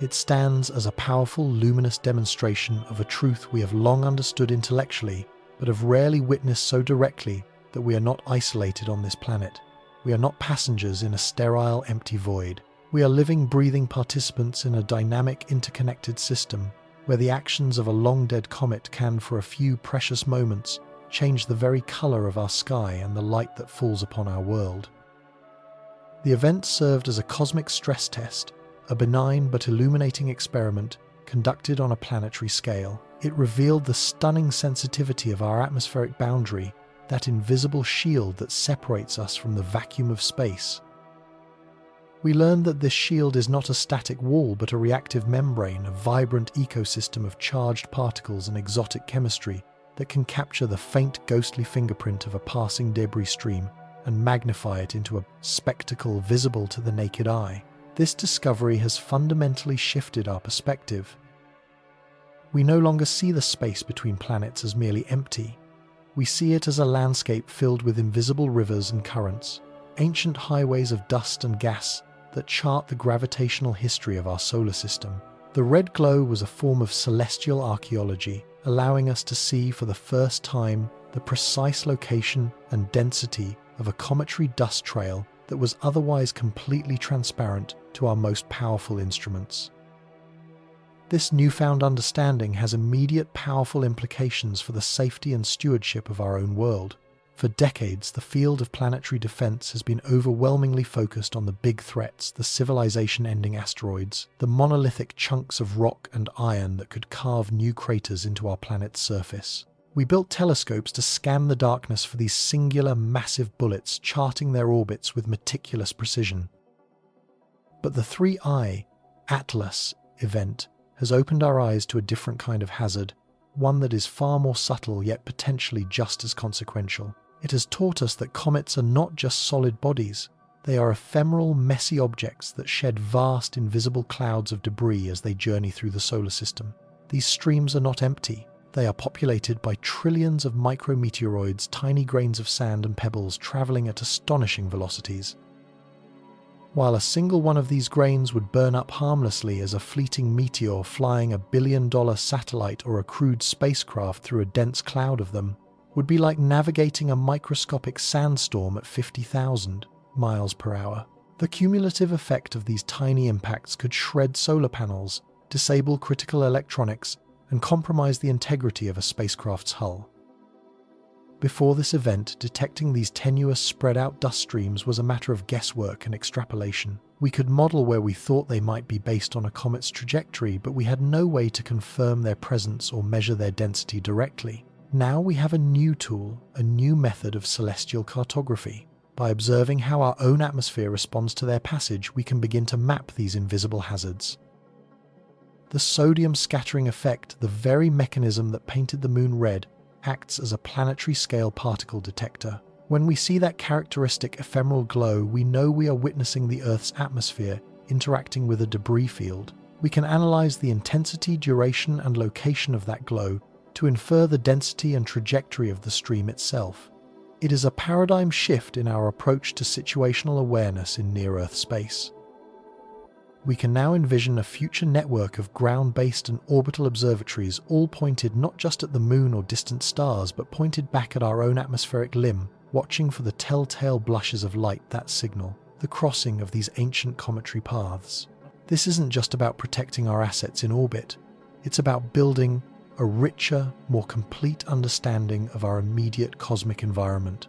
It stands as a powerful, luminous demonstration of a truth we have long understood intellectually, but have rarely witnessed so directly that we are not isolated on this planet. We are not passengers in a sterile, empty void. We are living, breathing participants in a dynamic, interconnected system, where the actions of a long-dead comet can, for a few precious moments, change the very color of our sky and the light that falls upon our world. The event served as a cosmic stress test, a benign but illuminating experiment conducted on a planetary scale. It revealed the stunning sensitivity of our atmospheric boundary, that invisible shield that separates us from the vacuum of space. We learned that this shield is not a static wall but a reactive membrane, a vibrant ecosystem of charged particles and exotic chemistry that can capture the faint ghostly fingerprint of a passing debris stream and magnify it into a spectacle visible to the naked eye. This discovery has fundamentally shifted our perspective. We no longer see the space between planets as merely empty. We see it as a landscape filled with invisible rivers and currents, ancient highways of dust and gas that chart the gravitational history of our solar system. The red glow was a form of celestial archaeology, allowing us to see for the first time the precise location and density of a cometary dust trail that was otherwise completely transparent to our most powerful instruments. This newfound understanding has immediate powerful implications for the safety and stewardship of our own world. For decades, the field of planetary defense has been overwhelmingly focused on the big threats, the civilization-ending asteroids, the monolithic chunks of rock and iron that could carve new craters into our planet's surface. We built telescopes to scan the darkness for these singular, massive bullets, charting their orbits with meticulous precision. But the three-eye Atlas event has opened our eyes to a different kind of hazard, one that is far more subtle yet potentially just as consequential. It has taught us that comets are not just solid bodies. They are ephemeral, messy objects that shed vast, invisible clouds of debris as they journey through the solar system. These streams are not empty. They are populated by trillions of micrometeoroids, tiny grains of sand and pebbles traveling at astonishing velocities. While a single one of these grains would burn up harmlessly as a fleeting meteor flying a billion-dollar satellite or a crewed spacecraft through a dense cloud of them, would be like navigating a microscopic sandstorm at 50,000 miles per hour. The cumulative effect of these tiny impacts could shred solar panels, disable critical electronics, and compromise the integrity of a spacecraft's hull. Before this event, detecting these tenuous, spread-out dust streams was a matter of guesswork and extrapolation. We could model where we thought they might be based on a comet's trajectory, but we had no way to confirm their presence or measure their density directly. Now we have a new tool, a new method of celestial cartography. By observing how our own atmosphere responds to their passage, we can begin to map these invisible hazards. The sodium scattering effect, the very mechanism that painted the moon red, acts as a planetary-scale particle detector. When we see that characteristic ephemeral glow, we know we are witnessing the Earth's atmosphere interacting with a debris field. We can analyze the intensity, duration, and location of that glow to infer the density and trajectory of the stream itself. It is a paradigm shift in our approach to situational awareness in near-Earth space. We can now envision a future network of ground-based and orbital observatories, all pointed not just at the moon or distant stars, but pointed back at our own atmospheric limb, watching for the telltale blushes of light that signal the crossing of these ancient cometary paths. This isn't just about protecting our assets in orbit. It's about building a richer, more complete understanding of our immediate cosmic environment.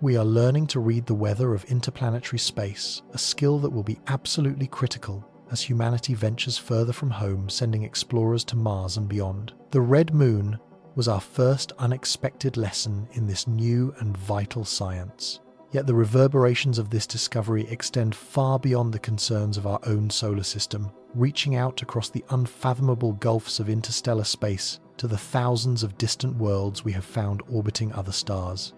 We are learning to read the weather of interplanetary space, a skill that will be absolutely critical as humanity ventures further from home, sending explorers to Mars and beyond. The red moon was our first unexpected lesson in this new and vital science. Yet the reverberations of this discovery extend far beyond the concerns of our own solar system, reaching out across the unfathomable gulfs of interstellar space to the thousands of distant worlds we have found orbiting other stars.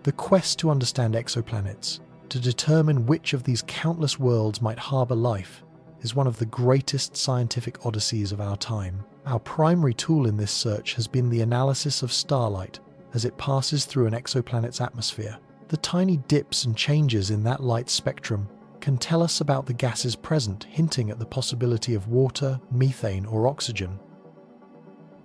The quest to understand exoplanets, to determine which of these countless worlds might harbour life, is one of the greatest scientific odysseys of our time. Our primary tool in this search has been the analysis of starlight as it passes through an exoplanet's atmosphere. The tiny dips and changes in that light spectrum can tell us about the gases present, hinting at the possibility of water, methane, or oxygen.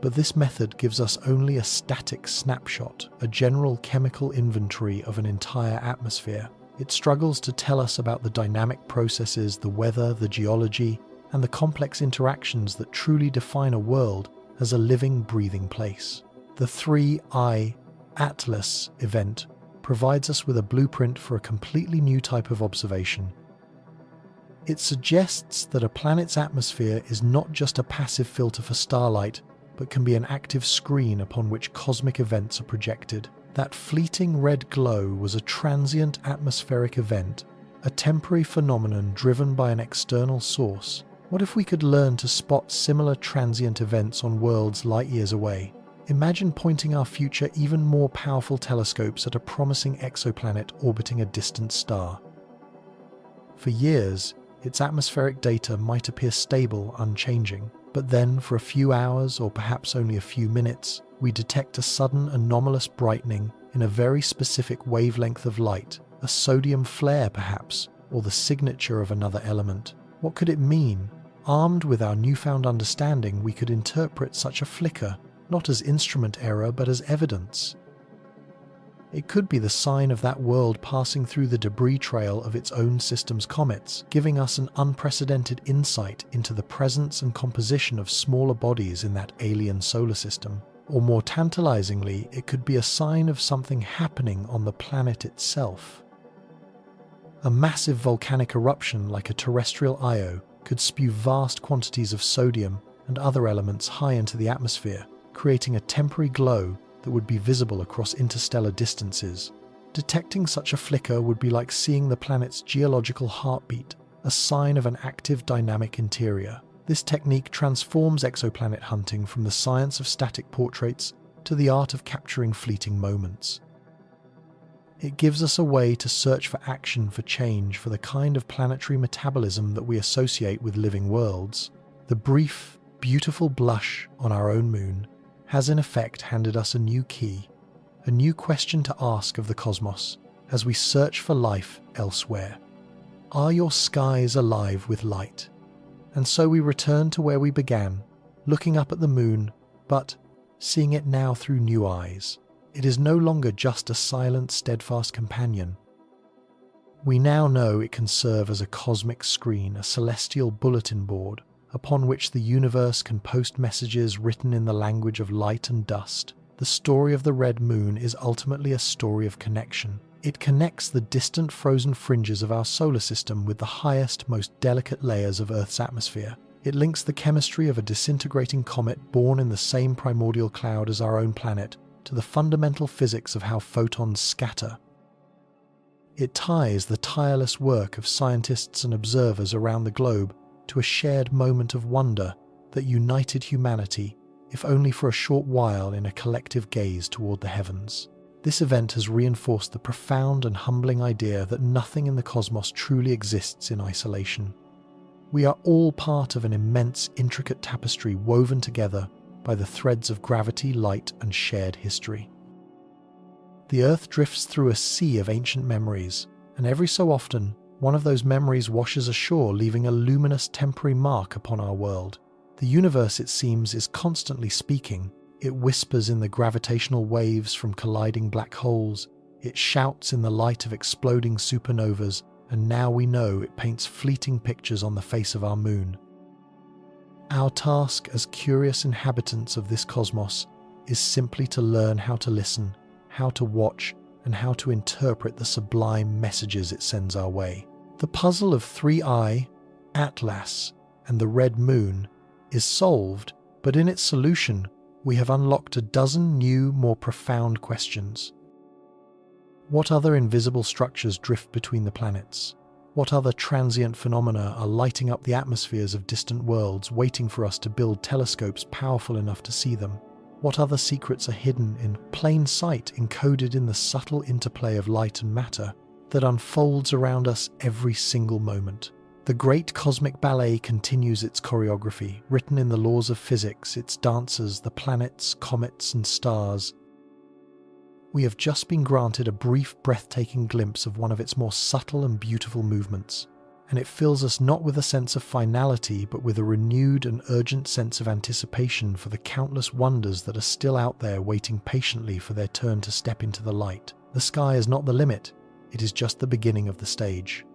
But this method gives us only a static snapshot, a general chemical inventory of an entire atmosphere. It struggles to tell us about the dynamic processes, the weather, the geology, and the complex interactions that truly define a world as a living, breathing place. The 3I Atlas event provides us with a blueprint for a completely new type of observation. It suggests that a planet's atmosphere is not just a passive filter for starlight, but can be an active screen upon which cosmic events are projected. That fleeting red glow was a transient atmospheric event, a temporary phenomenon driven by an external source. What if we could learn to spot similar transient events on worlds light years away? Imagine pointing our future even more powerful telescopes at a promising exoplanet orbiting a distant star. For years, its atmospheric data might appear stable, unchanging, but then for a few hours or perhaps only a few minutes, we detect a sudden anomalous brightening in a very specific wavelength of light, a sodium flare perhaps, or the signature of another element. What could it mean? Armed with our newfound understanding, we could interpret such a flicker, not as instrument error but as evidence. It could be the sign of that world passing through the debris trail of its own system's comets, giving us an unprecedented insight into the presence and composition of smaller bodies in that alien solar system. Or more tantalizingly, it could be a sign of something happening on the planet itself. A massive volcanic eruption like a terrestrial Io could spew vast quantities of sodium and other elements high into the atmosphere, creating a temporary glow that would be visible across interstellar distances. Detecting such a flicker would be like seeing the planet's geological heartbeat, a sign of an active dynamic interior. This technique transforms exoplanet hunting from the science of static portraits to the art of capturing fleeting moments. It gives us a way to search for action, for change, for the kind of planetary metabolism that we associate with living worlds. The brief, beautiful blush on our own moon has in effect handed us a new key, a new question to ask of the cosmos as we search for life elsewhere. Are your skies alive with light? And so we return to where we began, looking up at the moon, but seeing it now through new eyes. It is no longer just a silent, steadfast companion. We now know it can serve as a cosmic screen, a celestial bulletin board, upon which the universe can post messages written in the language of light and dust. The story of the red moon is ultimately a story of connection. It connects the distant frozen fringes of our solar system with the highest, most delicate layers of Earth's atmosphere. It links the chemistry of a disintegrating comet born in the same primordial cloud as our own planet to the fundamental physics of how photons scatter. It ties the tireless work of scientists and observers around the globe to a shared moment of wonder that united humanity, if only for a short while, in a collective gaze toward the heavens. This event has reinforced the profound and humbling idea that nothing in the cosmos truly exists in isolation. We are all part of an immense, intricate tapestry woven together by the threads of gravity, light, and shared history. The Earth drifts through a sea of ancient memories, and every so often, one of those memories washes ashore, leaving a luminous temporary mark upon our world. The universe, it seems, is constantly speaking. It whispers in the gravitational waves from colliding black holes. It shouts in the light of exploding supernovas, and now we know it paints fleeting pictures on the face of our moon. Our task as curious inhabitants of this cosmos is simply to learn how to listen, how to watch, and how to interpret the sublime messages it sends our way. The puzzle of 3I, Atlas, and the red moon is solved, but in its solution, we have unlocked a dozen new, more profound questions. What other invisible structures drift between the planets? What other transient phenomena are lighting up the atmospheres of distant worlds, waiting for us to build telescopes powerful enough to see them? What other secrets are hidden in plain sight, encoded in the subtle interplay of light and matter that unfolds around us every single moment? The great cosmic ballet continues its choreography, written in the laws of physics, its dancers, the planets, comets, and stars. We have just been granted a brief, breathtaking glimpse of one of its more subtle and beautiful movements, and it fills us not with a sense of finality, but with a renewed and urgent sense of anticipation for the countless wonders that are still out there waiting patiently for their turn to step into the light. The sky is not the limit, it is just the beginning of the stage.